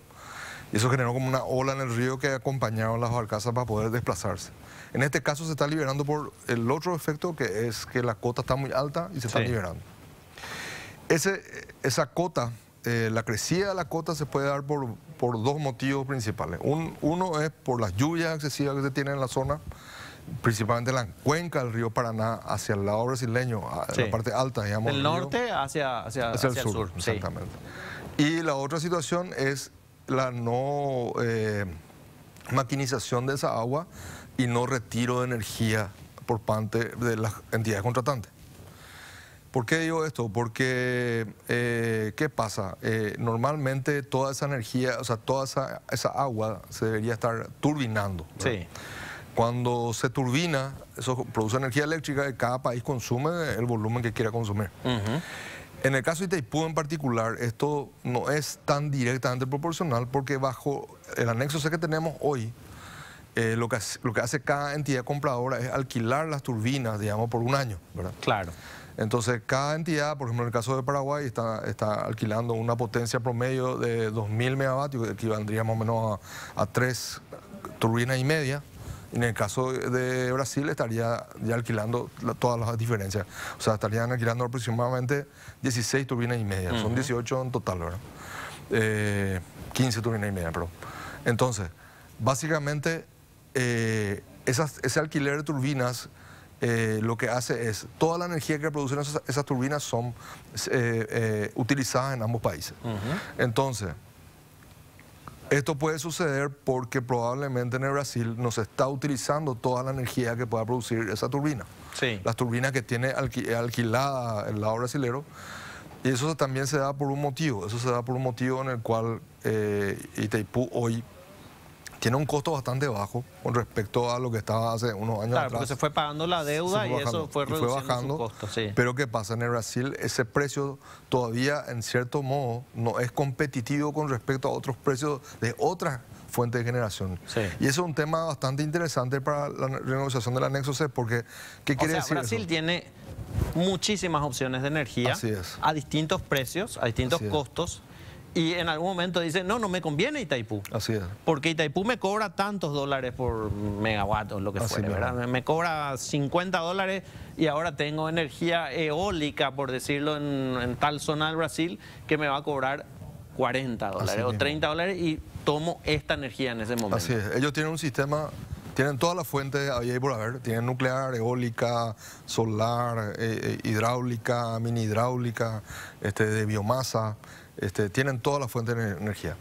Y eso generó como una ola en el río que acompañaron las barcazas para poder desplazarse. En este caso se está liberando por el otro efecto, que es que la cota está muy alta y se está liberando. Esa cota, la crecida de la cota se puede dar por dos motivos principales. Uno es por las lluvias excesivas que se tienen en la zona, principalmente en la cuenca del río Paraná, hacia el lado brasileño, la parte alta, digamos. Del norte hacia el sur. Exactamente. Sí. Y la otra situación es la no maquinización de esa agua y no retiro de energía por parte de las entidades contratantes. ¿Por qué digo esto? Porque, ¿qué pasa? Normalmente toda esa energía, o sea, toda esa agua se debería estar turbinando, ¿verdad? Sí. Cuando se turbina, eso produce energía eléctrica y cada país consume el volumen que quiera consumir. En el caso de Itaipú en particular, esto no es tan directamente proporcional porque bajo el anexo C que tenemos hoy, lo que hace cada entidad compradora es alquilar las turbinas, digamos, por un año, ¿verdad? Claro. Entonces, cada entidad, por ejemplo, en el caso de Paraguay, está alquilando una potencia promedio de 2.000 megavatios, que equivaldría más o menos a 3 turbinas y media. En el caso de Brasil estaría ya alquilando todas las diferencias. O sea, estarían alquilando aproximadamente 16 turbinas y media. Son 18 en total, ¿verdad? 15 turbinas y media, perdón. Entonces, básicamente, ese alquiler de turbinas lo que hace es, toda la energía que producen esas turbinas son utilizadas en ambos países. Entonces, esto puede suceder porque probablemente en el Brasil no se está utilizando toda la energía que pueda producir esa turbina. Sí. Las turbinas que tiene alquilada el lado brasilero. Y eso también se da por un motivo. Eso se da por un motivo en el cual Itaipú hoy tiene un costo bastante bajo con respecto a lo que estaba hace unos años atrás. Porque se fue pagando la deuda y eso fue reduciendo su costo. Sí. Pero ¿qué pasa? En el Brasil ese precio todavía, en cierto modo, no es competitivo con respecto a otros precios de otras fuentes de generación. Sí. Y eso es un tema bastante interesante para la renegociación del anexo C, porque ¿qué quiere decir Brasil eso? Tiene muchísimas opciones de energía a distintos precios, a distintos costos. Y en algún momento dice, no me conviene Itaipú. Así es. Porque Itaipú me cobra tantos dólares por megawatt o lo que fuera, ¿verdad? Me cobra 50 dólares y ahora tengo energía eólica, por decirlo, en tal zona del Brasil, que me va a cobrar 40 dólares o 30 dólares y tomo esta energía en ese momento. Así es. Ellos tienen un sistema, tienen todas las fuentes había y por haber. Tienen nuclear, eólica, solar, hidráulica, mini hidráulica, de biomasa. Tienen todas las fuentes de energía.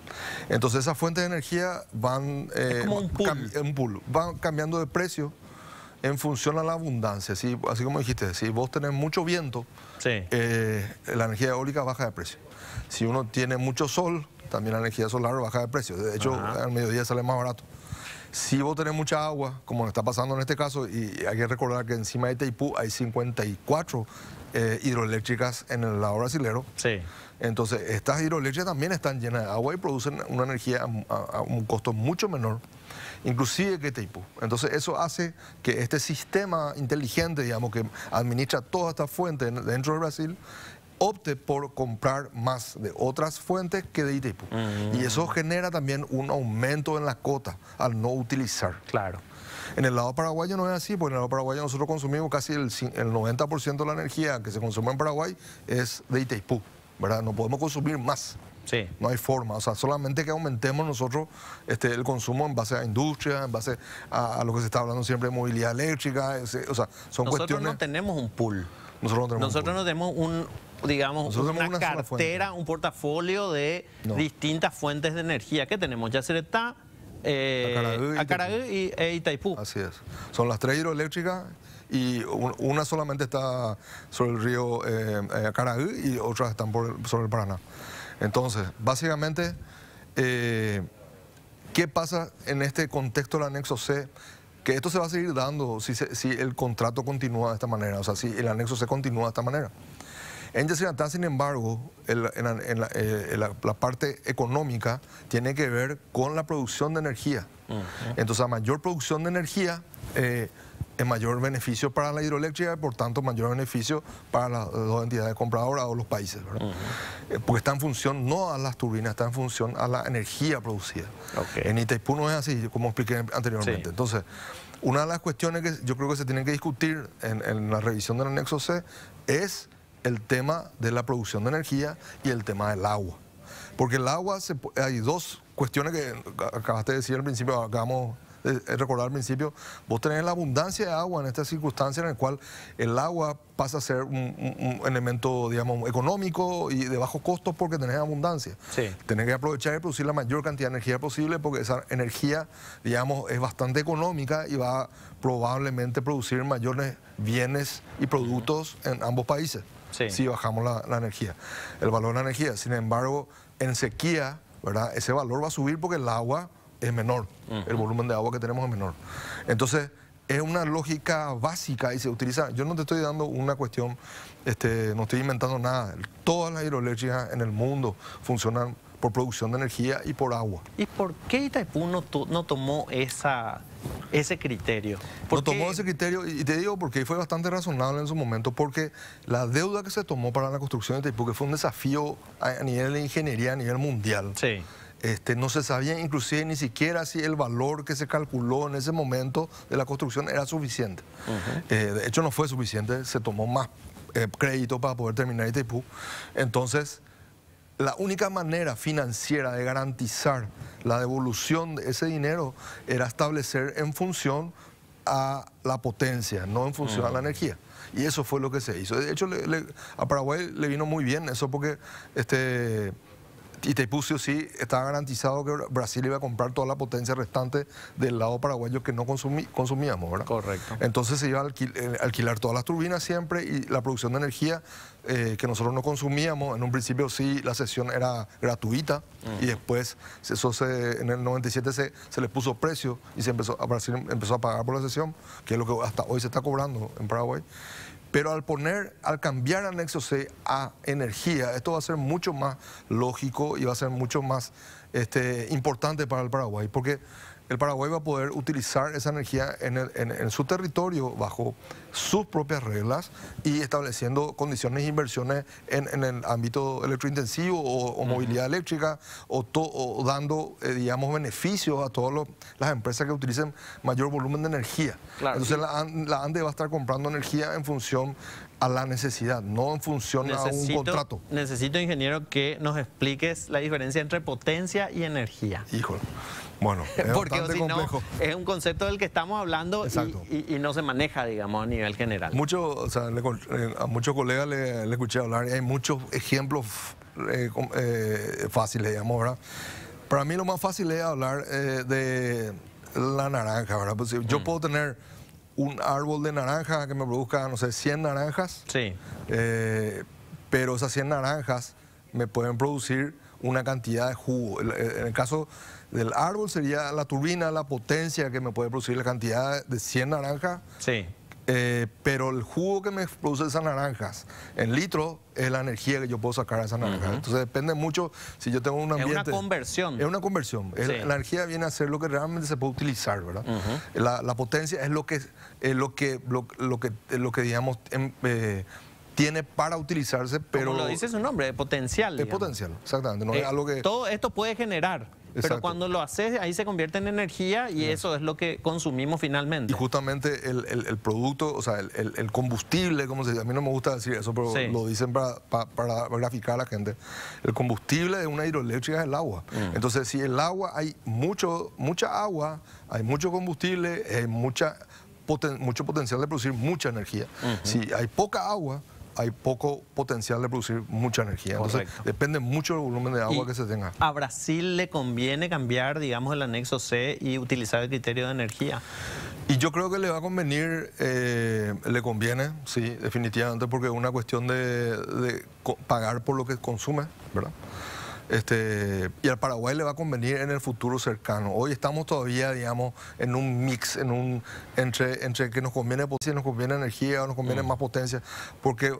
Entonces esas fuentes de energía van, es como un pool. Van cambiando de precio en función a la abundancia. ¿Sí? Así como dijiste, si vos tenés mucho viento, la energía eólica baja de precio. Si uno tiene mucho sol, también la energía solar baja de precio. De hecho, al mediodía sale más barato. Si vos tenés mucha agua, como está pasando en este caso, y hay que recordar que encima de Itaipú hay 54 hidroeléctricas en el lado brasilero. Sí. Entonces, estas hidroeléctricas también están llenas de agua y producen una energía a un costo mucho menor, inclusive que Itaipú. Entonces, eso hace que este sistema inteligente, digamos, que administra todas estas fuentes dentro de Brasil, opte por comprar más de otras fuentes que de Itaipú. Y eso genera también un aumento en la cota al no utilizar. Claro. En el lado paraguayo no es así, porque en el lado paraguayo nosotros consumimos casi el 90% de la energía que se consume en Paraguay es de Itaipú, ¿verdad? No podemos consumir más. Sí. No hay forma, o sea, solamente que aumentemos nosotros el consumo en base a industria, en base a lo que se está hablando siempre de movilidad eléctrica, o sea, son nosotros cuestiones... no tenemos un pool. Nosotros no tenemos una cartera, un portafolio de distintas fuentes de energía. ¿Qué tenemos? Yacyretá, Acaraú y Itaipú. Así es. Son las 3 hidroeléctricas y una solamente está sobre el río Acaraú y otras están sobre el Paraná. Entonces, básicamente, ¿qué pasa en este contexto del anexo C? Que esto se va a seguir dando si el contrato continúa de esta manera, o sea, si el anexo C continúa de esta manera. En Yacyretá, sin embargo, la parte económica tiene que ver con la producción de energía. Entonces, a mayor producción de energía, es mayor beneficio para la hidroeléctrica y, por tanto, mayor beneficio para las dos entidades compradoras o los países, ¿verdad? Porque está en función no a las turbinas, está en función a la energía producida. En Itaipú no es así, como expliqué anteriormente. Sí. Entonces, una de las cuestiones que yo creo que se tienen que discutir en la revisión del anexo C es el tema de la producción de energía y el tema del agua. Porque el agua, hay dos cuestiones que acabaste de decir al principio, acabamos de recordar al principio. Vos tenés la abundancia de agua en esta circunstancia en la cual el agua pasa a ser un elemento, digamos, económico y de bajo costo porque tenés abundancia. Sí. Tenés que aprovechar y producir la mayor cantidad de energía posible porque esa energía, digamos, es bastante económica y va a probablemente producir mayores bienes y productos en ambos países. Sí. Si bajamos la energía, el valor de la energía. Sin embargo, en sequía, ¿verdad?, ese valor va a subir porque el agua es menor, el volumen de agua que tenemos es menor. Entonces, es una lógica básica y se utiliza. Yo no te estoy dando una cuestión, no estoy inventando nada. Todas las hidroeléctricas en el mundo funcionan por producción de energía y por agua. ¿Y por qué Itaipú no tomó ese criterio? No tomó ese criterio, y te digo porque fue bastante razonable en su momento, porque la deuda que se tomó para la construcción de Itaipú, que fue un desafío a nivel de ingeniería, a nivel mundial, sí. No se sabía inclusive ni siquiera si el valor que se calculó en ese momento de la construcción era suficiente. De hecho no fue suficiente, se tomó más crédito para poder terminar Itaipú. Entonces, la única manera financiera de garantizar la devolución de ese dinero era establecer en función a la potencia, no en función a la energía. Y eso fue lo que se hizo. De hecho, a Paraguay le vino muy bien eso porque Itaipú sí estaba garantizado que Brasil iba a comprar toda la potencia restante del lado paraguayo que no consumíamos, ¿verdad? Correcto. Entonces se iba a alquilar todas las turbinas siempre y la producción de energía que nosotros no consumíamos. En un principio sí, la cesión era gratuita y después en el 97 se le puso precio y Brasil empezó a pagar por la cesión, que es lo que hasta hoy se está cobrando en Paraguay. Pero al cambiar anexo C a energía, esto va a ser mucho más lógico y va a ser mucho más importante para el Paraguay, porque el Paraguay va a poder utilizar esa energía en su territorio bajo sus propias reglas y estableciendo condiciones de inversiones en el ámbito electrointensivo o movilidad eléctrica o dando, digamos, beneficios a todas las empresas que utilicen mayor volumen de energía. Claro, entonces la ANDE va a estar comprando energía en función a la necesidad, no en función a un contrato. Necesito, ingeniero, que nos expliques la diferencia entre potencia y energía. Híjole. Bueno, es porque bastante si no, complejo. es un concepto del que estamos hablando y no se maneja, digamos, a nivel general. A muchos colegas le escuché hablar y hay muchos ejemplos fáciles, digamos, ¿verdad? Para mí lo más fácil es hablar de la naranja, ¿verdad? Pues, yo puedo tener un árbol de naranja que me produzca, no sé, 100 naranjas, sí. Pero esas 100 naranjas me pueden producir una cantidad de jugo. En el caso del árbol sería la turbina, la potencia que me puede producir la cantidad de 100 naranjas. Sí. Pero el jugo que me produce esas naranjas en litros es la energía que yo puedo sacar de esas naranjas. Entonces depende mucho si yo tengo un ambiente. Es una conversión. Es una conversión. Sí. La energía viene a ser lo que realmente se puede utilizar, ¿verdad? La potencia es lo que digamos tiene para utilizarse, pero... Como lo dice su nombre, potencial. Es potencial, exactamente. No es algo que... Todo esto puede generar, pero cuando lo haces, ahí se convierte en energía y eso es lo que consumimos finalmente. Y justamente el producto, o sea, el combustible, como se dice, a mí no me gusta decir eso, pero lo dicen para graficar a la gente. El combustible de una hidroeléctrica es el agua. Entonces, si el agua, hay mucha agua, hay mucho combustible, hay mucho potencial de producir mucha energía. Si hay poca agua, hay poco potencial de producir mucha energía. Entonces, depende mucho del volumen de agua que se tenga. ¿A Brasil le conviene cambiar, digamos, el anexo C y utilizar el criterio de energía? Y yo creo que le va a convenir, le conviene, sí, definitivamente, porque es una cuestión de pagar por lo que consume, ¿verdad? Y al Paraguay le va a convenir en el futuro cercano. Hoy estamos todavía, digamos, en un mix, entre que nos conviene potencia, nos conviene energía, o nos conviene más potencia, porque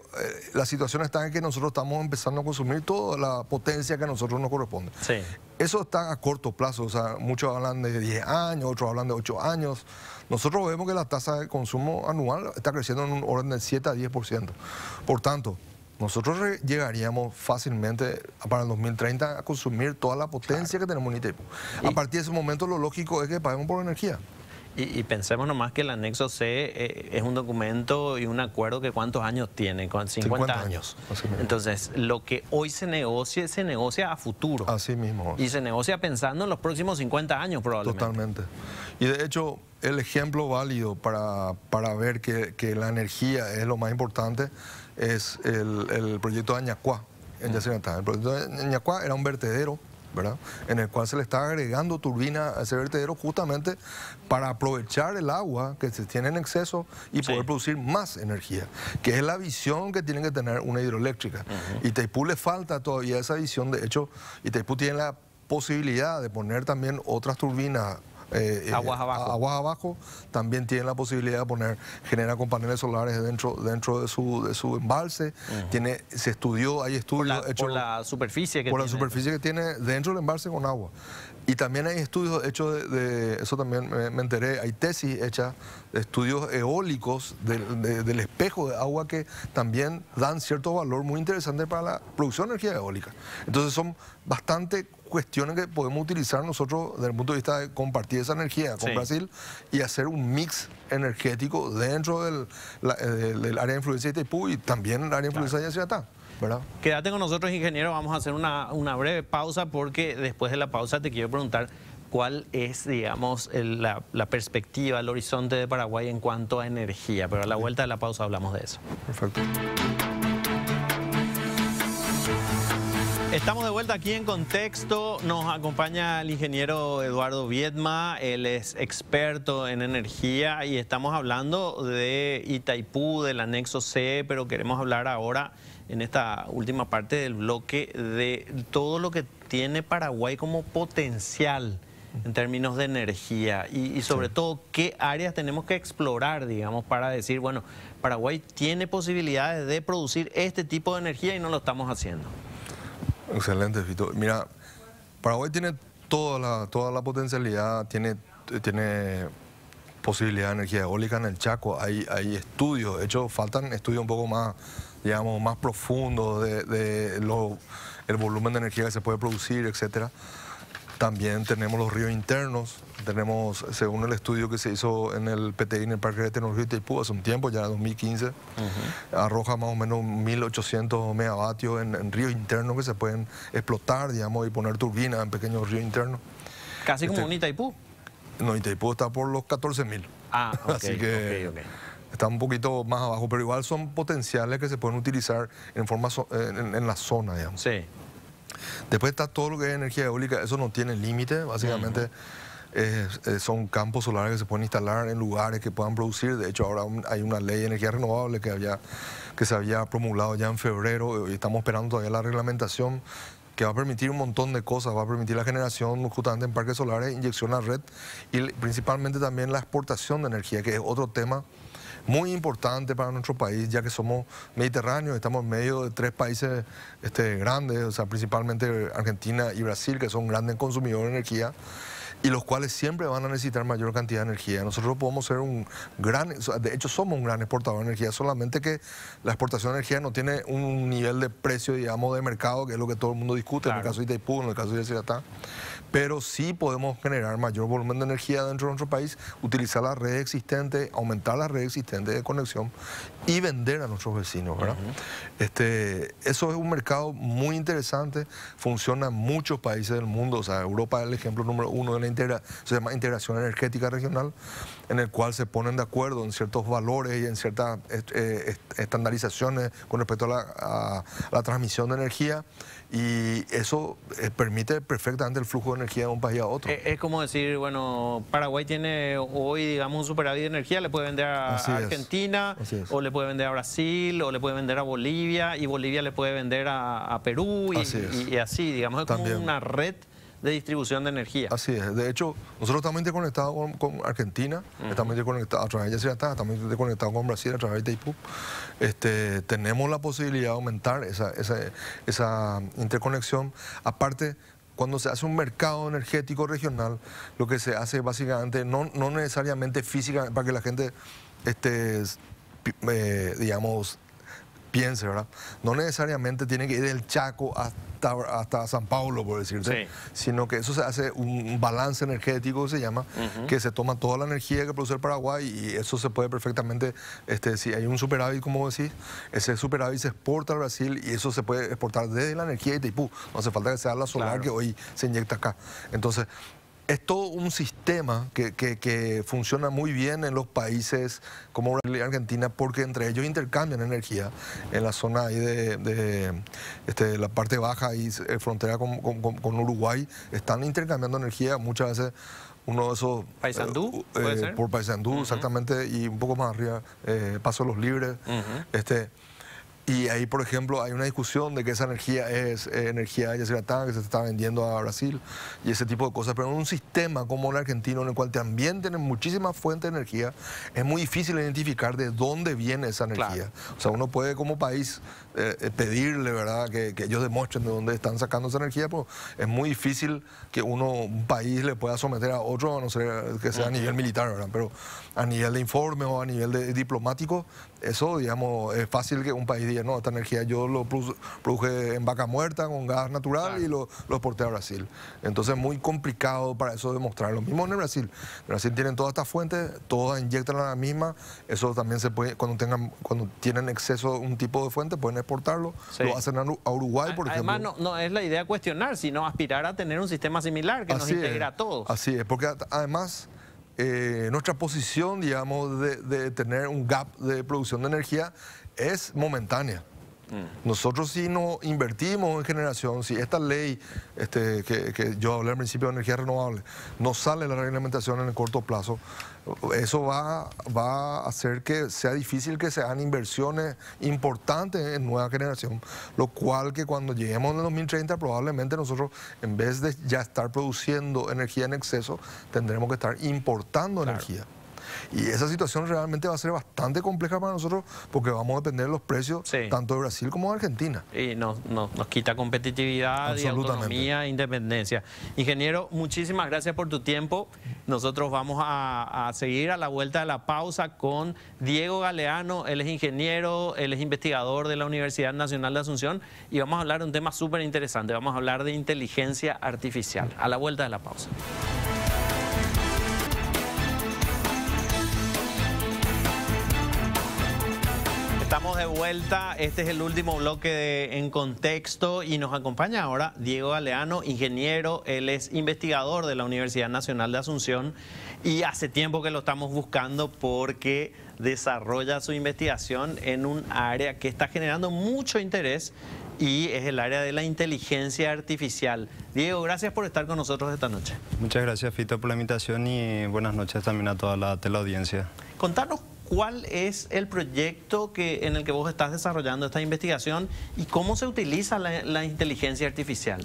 la situación está en que nosotros estamos empezando a consumir toda la potencia que a nosotros nos corresponde. Sí. Eso está a corto plazo, o sea, muchos hablan de 10 años, otros hablan de 8 años. Nosotros vemos que la tasa de consumo anual está creciendo en un orden de 7 a 10%. Por tanto, nosotros llegaríamos fácilmente para el 2030 a consumir toda la potencia que tenemos en Itaipú. A partir de ese momento lo lógico es que paguemos por energía. Y pensemos nomás que el anexo C es un documento y un acuerdo que ¿cuántos años tiene? Con 50 años. Entonces, lo que hoy se negocia a futuro. Así mismo. Y se negocia pensando en los próximos 50 años probablemente. Totalmente. Y de hecho, el ejemplo válido para ver que la energía es lo más importante es el proyecto de Añacuá, en Yacyretá. El proyecto de Añacuá era un vertedero, ¿verdad?, en el cual se le está agregando turbina a ese vertedero justamente para aprovechar el agua que se tiene en exceso y poder producir más energía, que es la visión que tiene que tener una hidroeléctrica. Itaipú le falta todavía esa visión. De hecho, Itaipú tiene la posibilidad de poner también otras turbinas aguas abajo. También tiene la posibilidad de genera con paneles solares dentro de su embalse. Se estudió, hay estudios hechos por la superficie que tiene dentro del embalse con agua. Y también hay estudios hechos eso también me enteré, hay tesis hechas de estudios eólicos del espejo de agua que también dan cierto valor muy interesante para la producción de energía eólica. Entonces son bastante cuestiones que podemos utilizar nosotros desde el punto de vista de compartir esa energía con Brasil y hacer un mix energético dentro del área de influencia de Itaipú y también el área de influencia de Yacyretá, ¿verdad? Quédate con nosotros, ingeniero. Vamos a hacer una breve pausa porque después de la pausa te quiero preguntar cuál es, digamos, la perspectiva, el horizonte de Paraguay en cuanto a energía. Pero a la vuelta de la pausa hablamos de eso. Perfecto. Estamos de vuelta aquí en Contexto. Nos acompaña el ingeniero Eduardo Viedma. Él es experto en energía y estamos hablando de Itaipú, del anexo C, pero queremos hablar ahora, en esta última parte del bloque, de todo lo que tiene Paraguay como potencial en términos de energía y sobre todo qué áreas tenemos que explorar, digamos, para decir, bueno, Paraguay tiene posibilidades de producir este tipo de energía y no lo estamos haciendo. Excelente, Fito. Mira, Paraguay tiene toda la potencialidad, tiene posibilidad de energía eólica en el Chaco. Hay estudios, de hecho faltan estudios un poco más, digamos, más profundos el volumen de energía que se puede producir, etcétera. También tenemos los ríos internos, según el estudio que se hizo en el PTI, en el Parque de Tecnología de Itaipú, hace un tiempo, ya en 2015, arroja más o menos 1.800 megavatios en ríos internos que se pueden explotar, digamos, y poner turbinas en pequeños ríos internos. Casi como un Itaipú. No, Itaipú está por los 14.000. Ah, ok. Así que está un poquito más abajo, pero igual son potenciales que se pueden utilizar en la zona, digamos. Sí. Después está todo lo que es energía eólica, eso no tiene límite, básicamente son campos solares que se pueden instalar en lugares que puedan producir. De hecho, ahora hay una ley de energía renovable que se había promulgado ya en febrero y estamos esperando todavía la reglamentación que va a permitir un montón de cosas, va a permitir la generación justamente en parques solares, inyección a red y principalmente también la exportación de energía, que es otro tema muy importante para nuestro país, ya que somos mediterráneos, estamos en medio de 3 países grandes, o sea, principalmente Argentina y Brasil, que son grandes consumidores de energía, y los cuales siempre van a necesitar mayor cantidad de energía. Nosotros podemos ser de hecho somos un gran exportador de energía, solamente que la exportación de energía no tiene un nivel de precio, digamos, de mercado, que es lo que todo el mundo discute, en el caso de Itaipú, en el caso de Yacyretá. Pero sí podemos generar mayor volumen de energía dentro de nuestro país, utilizar la red existente, aumentar la red existente de conexión y vender a nuestros vecinos, ¿verdad? Eso es un mercado muy interesante, funciona en muchos países del mundo. O sea, Europa es el ejemplo número 1 de se llama integración energética regional, en el cual se ponen de acuerdo en ciertos valores y en ciertas estandarizaciones con respecto a la transmisión de energía, y eso permite perfectamente el flujo de energía de un país a otro. Es como decir, bueno, Paraguay tiene hoy, digamos, un superávit de energía, le puede vender a Argentina, o le puede vender a Brasil, o le puede vender a Bolivia, y Bolivia le puede vender a Perú, y así, digamos, es como una red de distribución de energía. Así es. De hecho, nosotros estamos interconectados con Argentina, estamos interconectados a través de Yacyretá, estamos interconectados con Brasil a través de Itaipú. Tenemos la posibilidad de aumentar esa interconexión. Aparte, cuando se hace un mercado energético regional, lo que se hace básicamente, no necesariamente física, para que la gente, digamos, piense, ¿verdad? No necesariamente tiene que ir del Chaco hasta San Paulo, por decirte, sino que eso se hace un balance energético, se llama, que se toma toda la energía que produce el Paraguay y eso se puede perfectamente, si hay un superávit, como decís, ese superávit se exporta al Brasil y eso se puede exportar desde la energía de Itaipú. No hace falta que sea la solar que hoy se inyecta acá. Entonces, es todo un sistema que funciona muy bien en los países como Brasil y Argentina porque entre ellos intercambian energía. En la zona ahí de la parte baja y frontera con Uruguay están intercambiando energía muchas veces. Uno de esos... ¿Paysandú? ¿Puede ser? Por Paysandú, exactamente, y un poco más arriba, Paso de los Libres. Y ahí, por ejemplo, hay una discusión de que esa energía es energía de Yacyretá que se está vendiendo a Brasil y ese tipo de cosas. Pero en un sistema como el argentino, en el cual también tienen muchísimas fuentes de energía, es muy difícil identificar de dónde viene esa energía. O sea, uno puede como país pedirle, ¿verdad?, que ellos demuestren de dónde están sacando esa energía, pero es muy difícil que un país le pueda someter a otro, a no ser que sea a nivel militar, ¿verdad? Pero a nivel de informe o a nivel de diplomático, eso, digamos, es fácil que un país diga, no, esta energía yo lo produje en vaca muerta, con gas natural y lo exporté a Brasil. Entonces es muy complicado para eso demostrar. Lo mismo en el Brasil. En Brasil tienen todas estas fuentes, todas inyectan a la misma. Eso también se puede, cuando tienen exceso de un tipo de fuente, pueden exportarlo. Lo hacen a Uruguay, por ejemplo. Además, no es la idea cuestionar, sino aspirar a tener un sistema similar que nos integre a todos. Así es, porque además... nuestra posición, digamos, de tener un gap de producción de energía es momentánea. Nosotros si no invertimos en generación, si esta ley que yo hablé al principio de energía renovable, no sale la reglamentación en el corto plazo, eso va a hacer que sea difícil que se hagan inversiones importantes en nueva generación, lo cual que cuando lleguemos en el 2030 probablemente nosotros, en vez de ya estar produciendo energía en exceso, tendremos que estar importando energía. Y esa situación realmente va a ser bastante compleja para nosotros porque vamos a depender de los precios tanto de Brasil como de Argentina. Y nos quita competitividad y autonomía e independencia. Ingeniero, muchísimas gracias por tu tiempo. Nosotros vamos a seguir a la vuelta de la pausa con Diego Galeano. Él es ingeniero, él es investigador de la Universidad Nacional de Asunción y vamos a hablar de un tema súper interesante. Vamos a hablar de inteligencia artificial. A la vuelta de la pausa. Estamos de vuelta, este es el último bloque de En Contexto y nos acompaña ahora Diego Galeano, ingeniero, él es investigador de la Universidad Nacional de Asunción y hace tiempo que lo estamos buscando porque desarrolla su investigación en un área que está generando mucho interés y es el área de la inteligencia artificial. Diego, gracias por estar con nosotros esta noche. Muchas gracias, Fito, por la invitación y buenas noches también a toda la teleaudiencia. Contanos cuál es el proyecto en el que vos estás desarrollando esta investigación y cómo se utiliza la inteligencia artificial.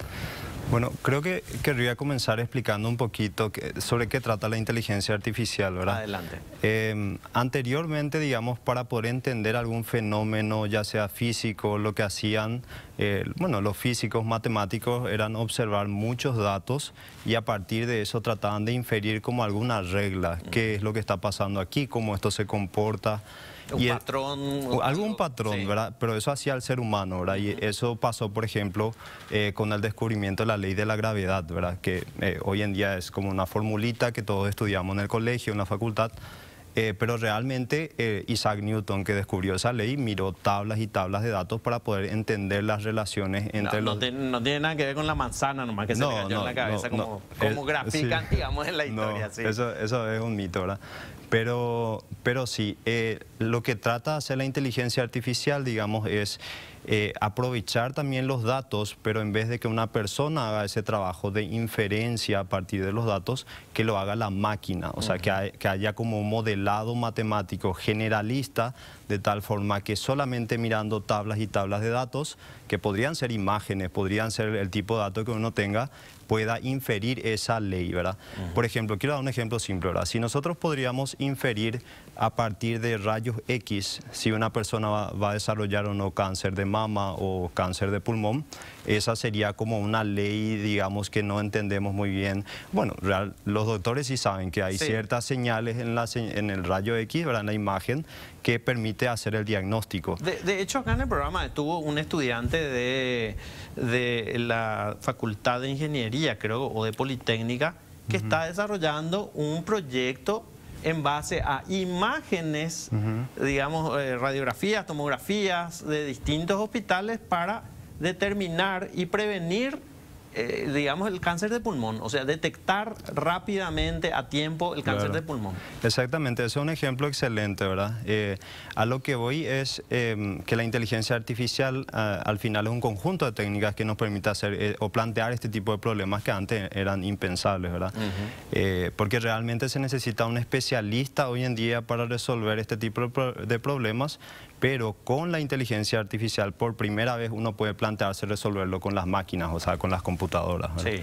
Bueno, creo que querría comenzar explicando un poquito sobre qué trata la inteligencia artificial, ¿verdad? Adelante. Anteriormente, digamos, para poder entender algún fenómeno, ya sea físico, lo que hacían, los físicos, matemáticos, eran observar muchos datos y a partir de eso trataban de inferir como alguna regla, qué es lo que está pasando aquí, cómo esto se comporta. Un patrón. Algún patrón, ¿verdad? Pero eso hacía el ser humano, ¿verdad? Y eso pasó, por ejemplo, con el descubrimiento de la ley de la gravedad, ¿verdad? Que hoy en día es como una formulita que todos estudiamos en el colegio, en la facultad. Pero realmente Isaac Newton, que descubrió esa ley, miró tablas y tablas de datos para poder entender las relaciones entre los... No tiene nada que ver con la manzana nomás que se le cayó en la cabeza, como grafican, digamos, en la historia. Sí. Eso es un mito, ¿verdad? Pero sí, lo que trata de hacer la inteligencia artificial, digamos, es aprovechar también los datos, pero en vez de que una persona haga ese trabajo de inferencia a partir de los datos, que lo haga la máquina. O sea, que haya como un modelado matemático generalista, de tal forma que solamente mirando tablas y tablas de datos, que podrían ser imágenes, podrían ser el tipo de datos que uno tenga, pueda inferir esa ley, ¿verdad? Por ejemplo, quiero dar un ejemplo simple, ¿verdad? Si nosotros podríamos inferir a partir de rayos X si una persona va a desarrollar o no cáncer de mama o cáncer de pulmón, esa sería como una ley, digamos, que no entendemos muy bien. Bueno, los doctores sí saben que hay ciertas señales en el rayo X, ¿verdad? En la imagen, que permite hacer el diagnóstico. De hecho, acá en el programa estuvo un estudiante de la Facultad de Ingeniería, creo, o de Politécnica, que está desarrollando un proyecto en base a imágenes, digamos, radiografías, tomografías de distintos hospitales para determinar y prevenir, digamos, el cáncer de pulmón, o sea, detectar rápidamente, a tiempo, el cáncer de pulmón. Exactamente, ese es un ejemplo excelente, ¿verdad? A lo que voy es que la inteligencia artificial al final es un conjunto de técnicas que nos permite hacer o plantear este tipo de problemas que antes eran impensables, ¿verdad? Porque realmente se necesita un especialista hoy en día para resolver este tipo de problemas, pero con la inteligencia artificial por primera vez uno puede plantearse resolverlo con las máquinas, o sea, con las computadoras, ¿verdad?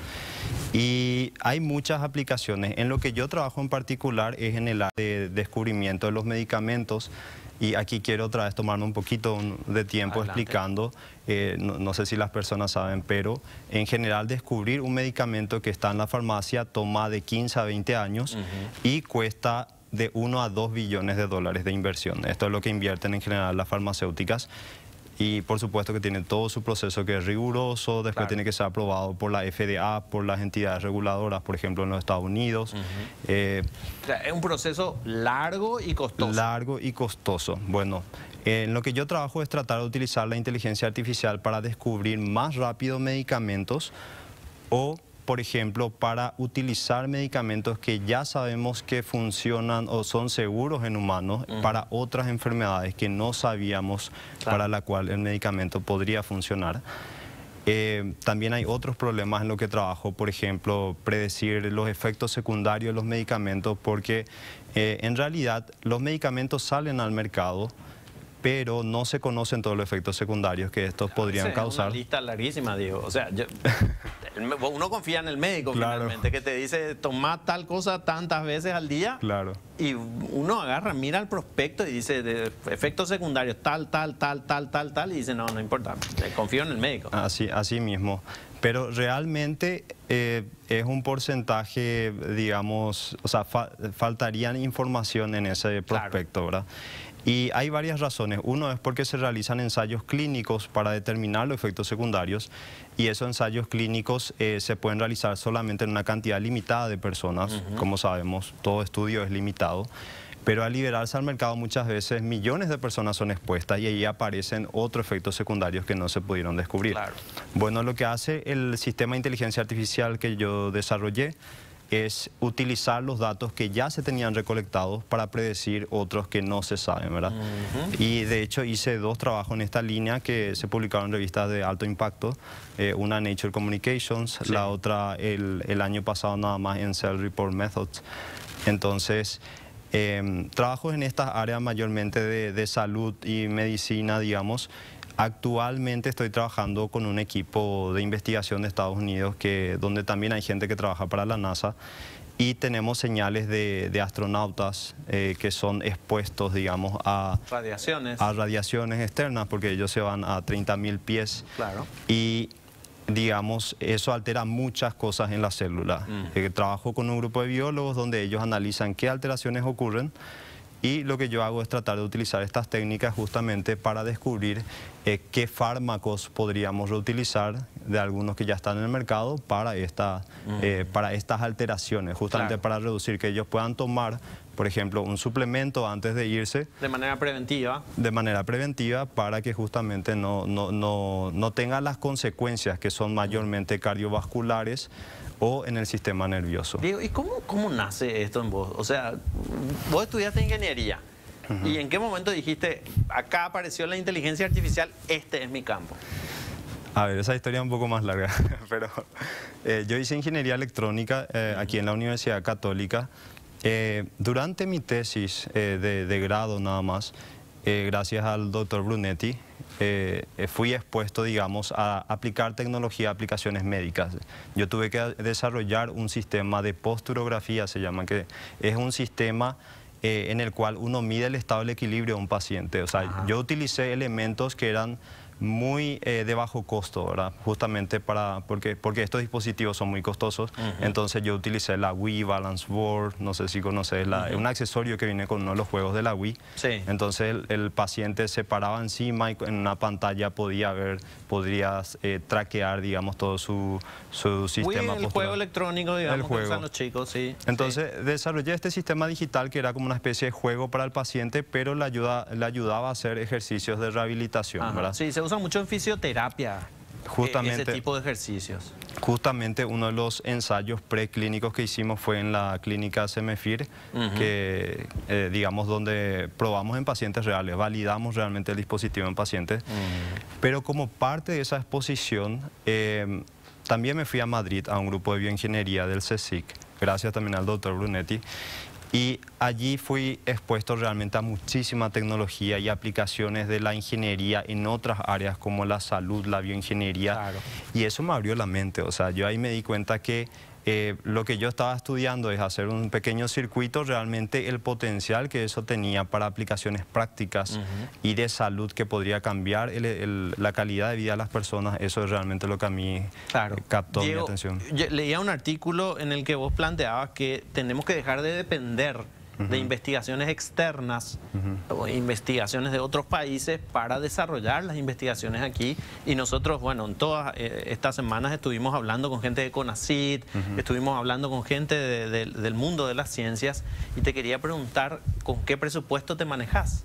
Sí. Y hay muchas aplicaciones. En lo que yo trabajo en particular es en el área de descubrimiento de los medicamentos, y aquí quiero otra vez tomarme un poquito de tiempo explicando, no sé si las personas saben, pero en general descubrir un medicamento que está en la farmacia toma de 15 a 20 años y cuesta de 1 a 2 billones de dólares de inversión. Esto es lo que invierten en general las farmacéuticas. Y por supuesto que tiene todo su proceso que es riguroso, después tiene que ser aprobado por la FDA, por las entidades reguladoras, por ejemplo en los Estados Unidos. O sea, es un proceso largo y costoso. Largo y costoso. Bueno, en lo que yo trabajo es tratar de utilizar la inteligencia artificial para descubrir más rápido medicamentos o, por ejemplo, para utilizar medicamentos que ya sabemos que funcionan o son seguros en humanos para otras enfermedades que no sabíamos para la cual el medicamento podría funcionar. También hay otros problemas en lo que trabajo, por ejemplo, predecir los efectos secundarios de los medicamentos, porque en realidad los medicamentos salen al mercado, pero no se conocen todos los efectos secundarios que estos podrían causar. Es una lista larguísima, Diego. O sea, uno confía en el médico finalmente, que te dice, toma tal cosa tantas veces al día. Claro. Y uno agarra, mira el prospecto y dice, de efectos secundarios, tal, y dice, no importa, confío en el médico. Así mismo. Pero realmente es un porcentaje, digamos, o sea, faltaría información en ese prospecto, ¿verdad? Y hay varias razones. Uno es porque se realizan ensayos clínicos para determinar los efectos secundarios, y esos ensayos clínicos se pueden realizar solamente en una cantidad limitada de personas. Como sabemos, todo estudio es limitado. Pero al liberarse al mercado muchas veces millones de personas son expuestas y ahí aparecen otros efectos secundarios que no se pudieron descubrir. Claro. Bueno, lo que hace el sistema de inteligencia artificial que yo desarrollé es utilizar los datos que ya se tenían recolectados para predecir otros que no se saben, ¿verdad? Y de hecho hice 2 trabajos en esta línea que se publicaron en revistas de alto impacto, una Nature Communications, la otra el año pasado nada más en Cell Report Methods. Entonces, trabajo en estas áreas mayormente de salud y medicina, digamos. Actualmente estoy trabajando con un equipo de investigación de Estados Unidos donde también hay gente que trabaja para la NASA, y tenemos señales de astronautas que son expuestos, digamos, a radiaciones externas, porque ellos se van a 30.000 pies. Claro. Y digamos, eso altera muchas cosas en la célula. Trabajo con un grupo de biólogos donde ellos analizan qué alteraciones ocurren, y lo que yo hago es tratar de utilizar estas técnicas justamente para descubrir qué fármacos podríamos reutilizar de algunos que ya están en el mercado para estas alteraciones, justamente para reducir, que ellos puedan tomar, por ejemplo, un suplemento antes de irse. De manera preventiva. De manera preventiva, para que justamente no tengan las consecuencias que son mayormente cardiovasculares o en el sistema nervioso. Diego, ¿y cómo nace esto en vos? O sea, vos estudiaste ingeniería. ¿Y en qué momento dijiste, acá apareció la inteligencia artificial, este es mi campo? A ver, esa historia es un poco más larga, pero yo hice ingeniería electrónica aquí en la Universidad Católica. Durante mi tesis de grado nada más, gracias al doctor Brunetti, fui expuesto, digamos, a aplicar tecnología a aplicaciones médicas. Yo tuve que desarrollar un sistema de posturografía, se llama, que es un sistema en el cual uno mide el estado del equilibrio de un paciente. O sea, yo utilicé elementos que eran muy de bajo costo, ¿verdad? Justamente porque estos dispositivos son muy costosos. Entonces yo utilicé la Wii Balance Board, no sé si conoces, un accesorio que viene con uno de los juegos de la Wii. Sí. Entonces el paciente se paraba encima y en una pantalla podrías traquear, digamos, todo su sistema Wii, el juego electrónico, digamos, que usan los chicos, sí. Entonces desarrollé este sistema digital que era como una especie de juego para el paciente, pero le ayudaba a hacer ejercicios de rehabilitación, ¿verdad? Sí, se usa mucho en fisioterapia. Justamente, ese tipo de ejercicios. Justamente uno de los ensayos preclínicos que hicimos fue en la clínica Semefir, que digamos donde probamos en pacientes reales, validamos realmente el dispositivo en pacientes, pero como parte de esa exposición también me fui a Madrid a un grupo de bioingeniería del CSIC, gracias también al doctor Brunetti. Y allí fui expuesto realmente a muchísima tecnología y aplicaciones de la ingeniería en otras áreas como la salud, la bioingeniería. Claro. Y eso me abrió la mente. O sea, yo ahí me di cuenta que lo que yo estaba estudiando es hacer un pequeño circuito, realmente el potencial que eso tenía para aplicaciones prácticas y de salud que podría cambiar la calidad de vida de las personas. Eso es realmente lo que a mí captó mi atención. Leía un artículo en el que vos planteabas que tenemos que dejar de depender de investigaciones externas o investigaciones de otros países para desarrollar las investigaciones aquí. Y nosotros, bueno, en todas estas semanas estuvimos hablando con gente de CONACYT, estuvimos hablando con gente del mundo de las ciencias, y te quería preguntar, ¿con qué presupuesto te manejas?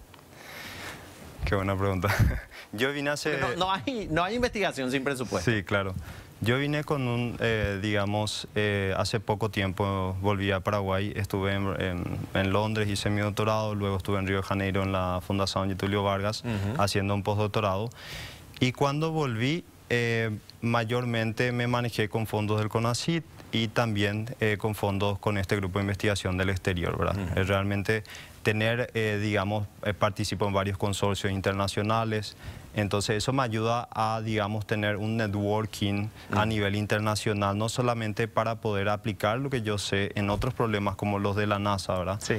Qué buena pregunta. Yo vine hace... No hay investigación sin presupuesto. Sí, claro. Yo vine con digamos, hace poco tiempo volví a Paraguay, estuve en Londres, hice mi doctorado, luego estuve en Río de Janeiro en la Fundación Getúlio Vargas haciendo un postdoctorado. Y cuando volví, mayormente me manejé con fondos del CONACYT y también con fondos con este grupo de investigación del exterior, ¿verdad? Realmente tener, digamos, participo en varios consorcios internacionales. Entonces eso me ayuda a, digamos, tener un networking a nivel internacional, no solamente para poder aplicar lo que yo sé en otros problemas como los de la NASA, ¿verdad? Sí.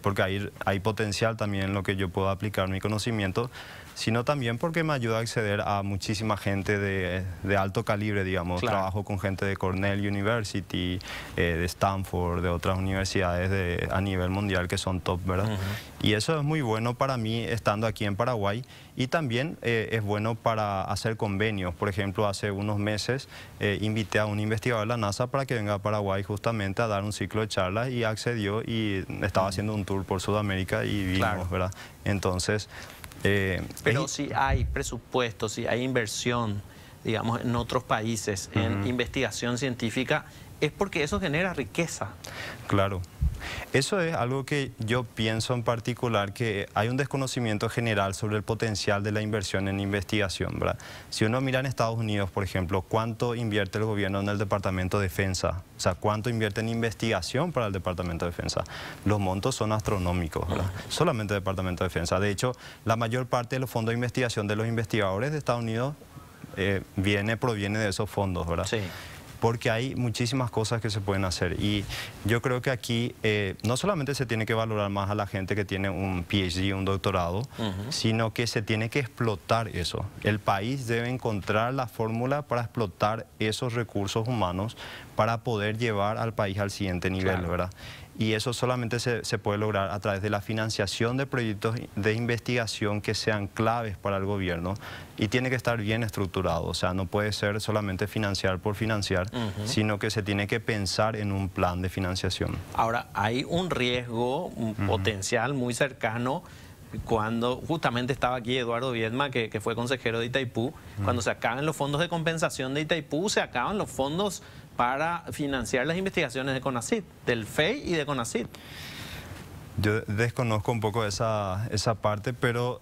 Porque hay potencial también en lo que yo puedo aplicar mi conocimiento, sino también porque me ayuda a acceder a muchísima gente de alto calibre, digamos. Claro. Trabajo con gente de Cornell University, de Stanford, de otras universidades a nivel mundial que son top, ¿verdad? Y eso es muy bueno para mí estando aquí en Paraguay, y también es bueno para hacer convenios. Por ejemplo, hace unos meses invité a un investigador de la NASA para que venga a Paraguay justamente a dar un ciclo de charlas, y accedió y estaba haciendo un tour por Sudamérica y vimos, claro, ¿verdad? Entonces... pero si hay presupuesto, si hay inversión, digamos, en otros países, en investigación científica, es porque eso genera riqueza. Claro. Eso es algo que yo pienso en particular, que hay un desconocimiento general sobre el potencial de la inversión en investigación, ¿verdad? Si uno mira en Estados Unidos, por ejemplo, ¿cuánto invierte el gobierno en el Departamento de Defensa? O sea, ¿cuánto invierte en investigación para el Departamento de Defensa? Los montos son astronómicos, ¿verdad? Solamente el Departamento de Defensa. De hecho, la mayor parte de los fondos de investigación de los investigadores de Estados Unidos proviene de esos fondos, ¿verdad? Sí. Porque hay muchísimas cosas que se pueden hacer, y yo creo que aquí no solamente se tiene que valorar más a la gente que tiene un PhD, un doctorado, sino que se tiene que explotar eso. El país debe encontrar la fórmula para explotar esos recursos humanos para poder llevar al país al siguiente nivel, claro, ¿verdad? Y eso solamente se puede lograr a través de la financiación de proyectos de investigación que sean claves para el gobierno, y tiene que estar bien estructurado. O sea, no puede ser solamente financiar por financiar, sino que se tiene que pensar en un plan de financiación. Ahora, hay un riesgo, un potencial muy cercano, cuando justamente estaba aquí Eduardo Viedma, que fue consejero de Itaipú, cuando se acaban los fondos de compensación de Itaipú, se acaban los fondos para financiar las investigaciones de CONACYT, del FEI y de CONACYT. Yo desconozco un poco esa parte, pero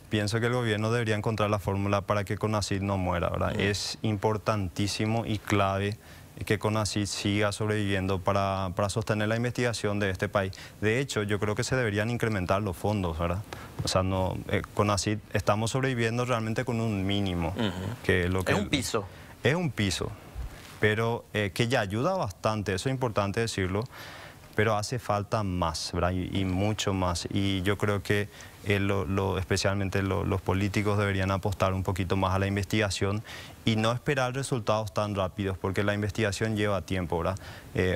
pienso que el gobierno debería encontrar la fórmula para que CONACYT no muera, ¿verdad? Es importantísimo y clave que CONACYT siga sobreviviendo para sostener la investigación de este país. De hecho, yo creo que se deberían incrementar los fondos, ¿verdad? O sea, no, CONACYT estamos sobreviviendo realmente con un mínimo. Que es un piso. Es un piso, pero que ya ayuda bastante, eso es importante decirlo, pero hace falta más, ¿verdad? Y mucho más. Y yo creo que especialmente los políticos deberían apostar un poquito más a la investigación y no esperar resultados tan rápidos, porque la investigación lleva tiempo, ¿verdad?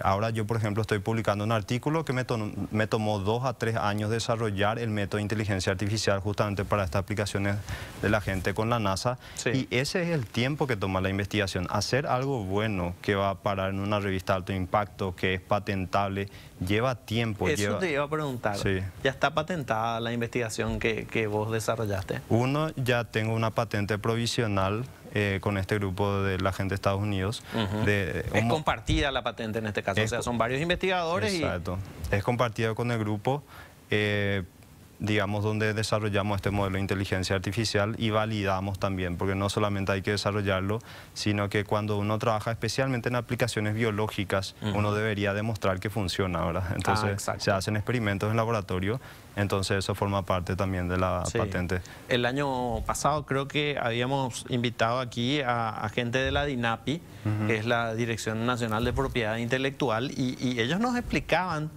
Ahora yo, por ejemplo, estoy publicando un artículo que me tomó 2 a 3 años desarrollar el método de inteligencia artificial justamente para estas aplicaciones de la gente con la NASA. Sí. Y ese es el tiempo que toma la investigación. Hacer algo bueno que va a parar en una revista de alto impacto, que es patentable, lleva tiempo. Eso te iba a preguntar. Sí. ¿Ya está patentada la investigación que vos desarrollaste? Uno, ya tengo una patente provisional con este grupo de la gente de Estados Unidos. Es compartida la patente en este caso, o sea, son varios investigadores. Exacto. Es compartido con el grupo, digamos, donde desarrollamos este modelo de inteligencia artificial y validamos también, porque no solamente hay que desarrollarlo, sino que cuando uno trabaja especialmente en aplicaciones biológicas, uno debería demostrar que funciona, ¿verdad? Entonces se hacen experimentos en laboratorio, entonces eso forma parte también de la patente. El año pasado creo que habíamos invitado aquí a gente de la DINAPI, que es la Dirección Nacional de Propiedad Intelectual, y ellos nos explicaban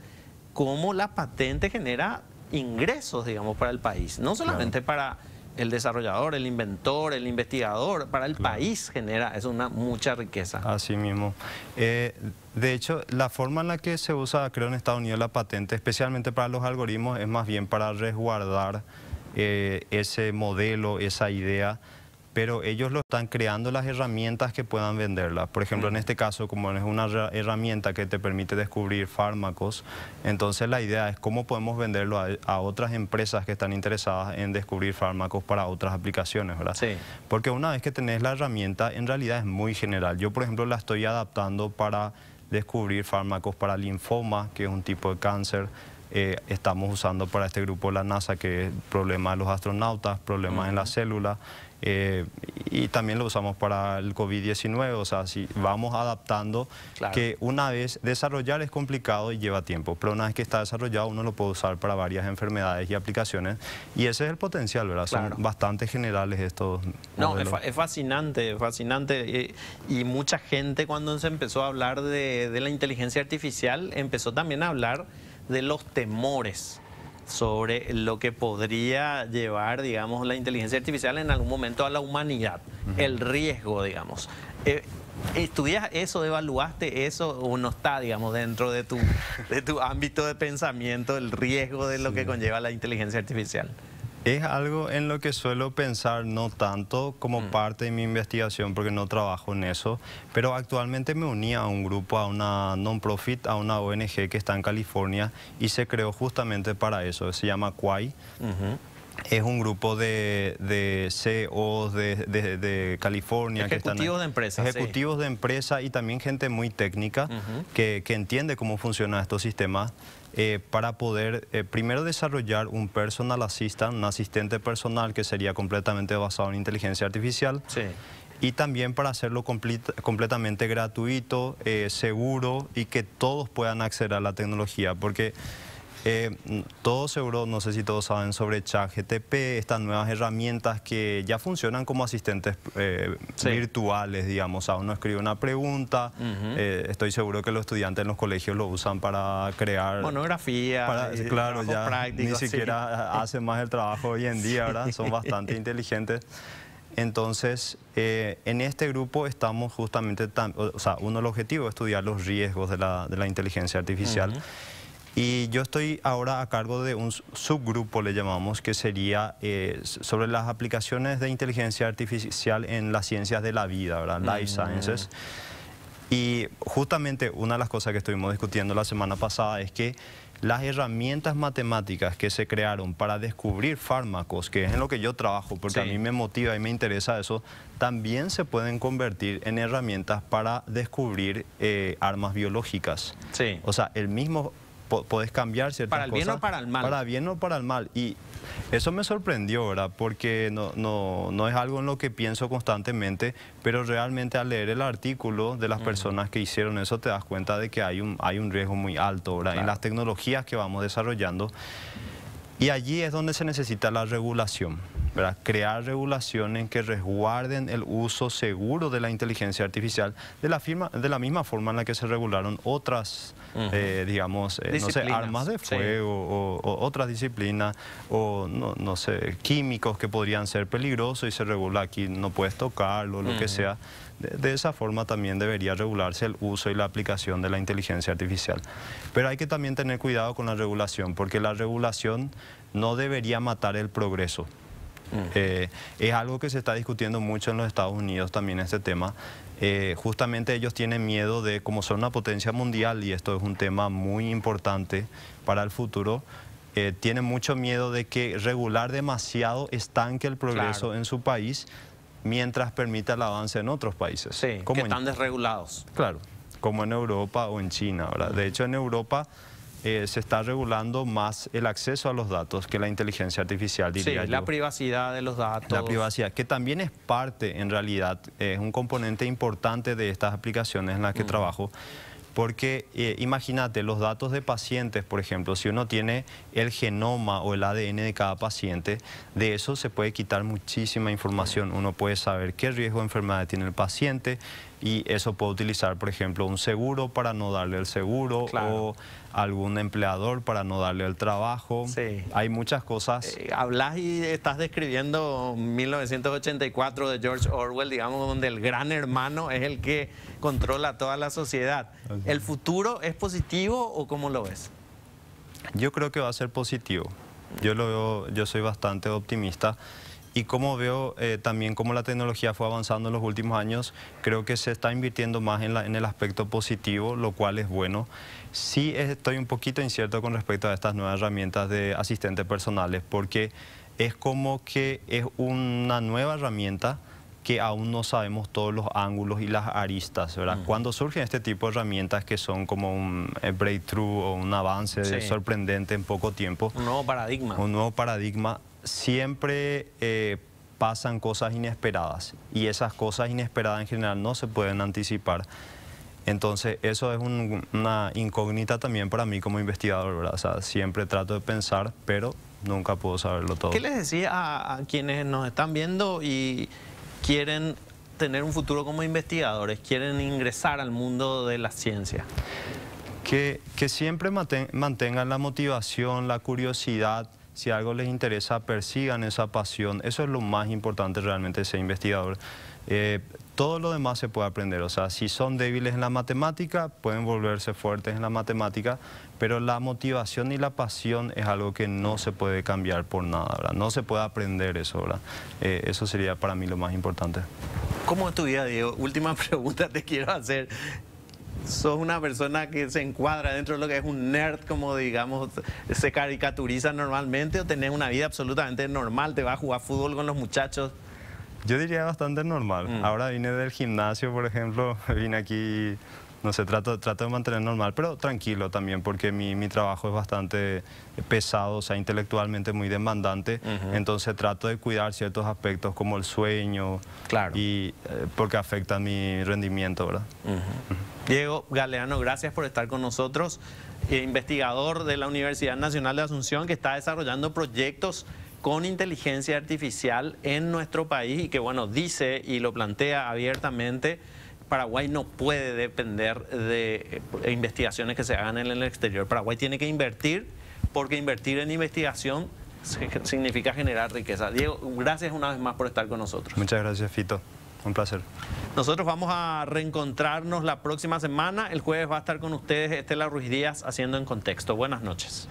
cómo la patente genera ingresos, digamos, para el país. No solamente para el desarrollador, el inventor, el investigador, para el país genera mucha riqueza. Así mismo. De hecho, la forma en la que se usa, creo, en Estados Unidos la patente, especialmente para los algoritmos, es más bien para resguardar ese modelo, esa idea, pero ellos lo están creando las herramientas que puedan venderla. Por ejemplo, en este caso, como es una herramienta que te permite descubrir fármacos, entonces la idea es cómo podemos venderlo a otras empresas que están interesadas en descubrir fármacos para otras aplicaciones, ¿verdad? Sí. Porque una vez que tenés la herramienta, en realidad es muy general. Yo, por ejemplo, la estoy adaptando para descubrir fármacos para linfoma, que es un tipo de cáncer. Estamos usando para este grupo de la NASA, que es problema de los astronautas, problemas en la célula, y también lo usamos para el COVID-19, o sea, si vamos adaptando, que una vez desarrollar es complicado y lleva tiempo, pero una vez que está desarrollado uno lo puede usar para varias enfermedades y aplicaciones, y ese es el potencial, ¿verdad? Son bastante generales estos modelos. No, es fascinante, fascinante, y mucha gente cuando se empezó a hablar de la inteligencia artificial, empezó también a hablar de los temores sobre lo que podría llevar, digamos, la inteligencia artificial en algún momento a la humanidad, el riesgo, digamos. ¿Estudias eso, evaluaste eso o no está, digamos, dentro de tu ámbito de pensamiento el riesgo de lo que conlleva la inteligencia artificial? Es algo en lo que suelo pensar, no tanto como parte de mi investigación, porque no trabajo en eso, pero actualmente me uní a un grupo, a una non-profit, a una ONG que está en California y se creó justamente para eso, se llama Quai. Es un grupo de CEOs de California. Ejecutivos de empresas. Ejecutivos de empresa y también gente muy técnica que entiende cómo funcionan estos sistemas. Para poder primero desarrollar un personal assistant, un asistente personal que sería completamente basado en inteligencia artificial, y también para hacerlo completamente gratuito, seguro y que todos puedan acceder a la tecnología, porque todos seguro, no sé si todos saben sobre ChatGPT, estas nuevas herramientas que ya funcionan como asistentes virtuales, digamos. Uno escribe una pregunta, estoy seguro que los estudiantes en los colegios lo usan para crear monografía, claro, ya práctico, ni siquiera hacen más el trabajo hoy en día, ¿verdad? Son bastante inteligentes. Entonces, en este grupo estamos justamente, uno del objetivo es estudiar los riesgos de la inteligencia artificial. Y yo estoy ahora a cargo de un subgrupo, le llamamos, que sería sobre las aplicaciones de inteligencia artificial en las ciencias de la vida, ¿verdad? Life Sciences. Y justamente una de las cosas que estuvimos discutiendo la semana pasada es que las herramientas matemáticas que se crearon para descubrir fármacos, que es en lo que yo trabajo, porque a mí me motiva y me interesa eso, también se pueden convertir en herramientas para descubrir armas biológicas. O sea, el mismo... Podés cambiar ciertas cosas. ¿Para el bien o para el mal? Para bien o para el mal. Y eso me sorprendió, ¿verdad? Porque no es algo en lo que pienso constantemente, pero realmente al leer el artículo de las personas que hicieron eso te das cuenta de que hay un riesgo muy alto, ¿verdad? En las tecnologías que vamos desarrollando. Y allí es donde se necesita la regulación, ¿verdad? Crear regulaciones que resguarden el uso seguro de la inteligencia artificial de la misma forma en la que se regularon otras digamos, no sé, armas de fuego o otras disciplinas, o no sé, químicos que podrían ser peligrosos y se regula aquí, no puedes tocarlo, lo que sea. De esa forma también debería regularse el uso y la aplicación de la inteligencia artificial. Pero hay que también tener cuidado con la regulación, porque la regulación no debería matar el progreso. Es algo que se está discutiendo mucho en los Estados Unidos también este tema. Justamente ellos tienen miedo de, como son una potencia mundial, y esto es un tema muy importante para el futuro, tienen mucho miedo de que regular demasiado estanque el progreso en su país, mientras permita el avance en otros países. Sí, como que están desregulados. Claro, como en Europa o en China, ¿verdad? De hecho, en Europa se está regulando más el acceso a los datos que la inteligencia artificial, diría yo. La privacidad de los datos. La privacidad, que también es parte, en realidad, es un componente importante de estas aplicaciones en las que trabajo. Porque imagínate, los datos de pacientes, por ejemplo, si uno tiene el genoma o el ADN de cada paciente, de eso se puede quitar muchísima información. Uno puede saber qué riesgo de enfermedad tiene el paciente y eso puede utilizar, por ejemplo, un seguro para no darle el seguro o algún empleador para no darle el trabajo. Hay muchas cosas. Hablas y estás describiendo 1984 de George Orwell, digamos, donde el gran hermano es el que controla toda la sociedad. ¿El futuro es positivo o cómo lo ves? Yo creo que va a ser positivo. Yo soy bastante optimista. Y como veo también cómo la tecnología fue avanzando en los últimos años, creo que se está invirtiendo más en el aspecto positivo, lo cual es bueno. Sí estoy un poquito incierto con respecto a estas nuevas herramientas de asistentes personales, porque es como que es una nueva herramienta que aún no sabemos todos los ángulos y las aristas, ¿verdad? Cuando surgen este tipo de herramientas que son como un breakthrough o un avance sorprendente en poco tiempo. Un nuevo paradigma. Un nuevo paradigma. Siempre pasan cosas inesperadas y esas cosas inesperadas en general no se pueden anticipar. Entonces eso es una incógnita también para mí como investigador, ¿verdad? O sea, siempre trato de pensar, pero nunca puedo saberlo todo. ¿Qué les decía a quienes nos están viendo y quieren tener un futuro como investigadores, quieren ingresar al mundo de la ciencia? Que siempre mantengan la motivación, la curiosidad. Si algo les interesa, persigan esa pasión. Eso es lo más importante realmente de ser investigador. Todo lo demás se puede aprender. O sea, si son débiles en la matemática, pueden volverse fuertes en la matemática, pero la motivación y la pasión es algo que no se puede cambiar por nada, ¿verdad? No se puede aprender eso, ¿verdad? Eso sería para mí lo más importante. ¿Cómo es tu vida, Diego? Última pregunta te quiero hacer. ¿Sos una persona que se encuadra dentro de lo que es un nerd, como digamos, se caricaturiza normalmente, o tenés una vida absolutamente normal? ¿Te vas a jugar fútbol con los muchachos? Yo diría bastante normal. Ahora vine del gimnasio, por ejemplo, vine aquí, no sé, trato de mantener normal, pero tranquilo también, porque mi trabajo es bastante pesado, o sea, intelectualmente muy demandante, entonces trato de cuidar ciertos aspectos como el sueño, y porque afecta mi rendimiento, ¿verdad? Diego Galeano, gracias por estar con nosotros, investigador de la Universidad Nacional de Asunción, que está desarrollando proyectos con inteligencia artificial en nuestro país y que, bueno, dice y lo plantea abiertamente, Paraguay no puede depender de investigaciones que se hagan en el exterior. Paraguay tiene que invertir, porque invertir en investigación significa generar riqueza. Diego, gracias una vez más por estar con nosotros. Muchas gracias, Fito. Un placer. Nosotros vamos a reencontrarnos la próxima semana. El jueves va a estar con ustedes Estela Ruiz Díaz haciendo En Contexto. Buenas noches.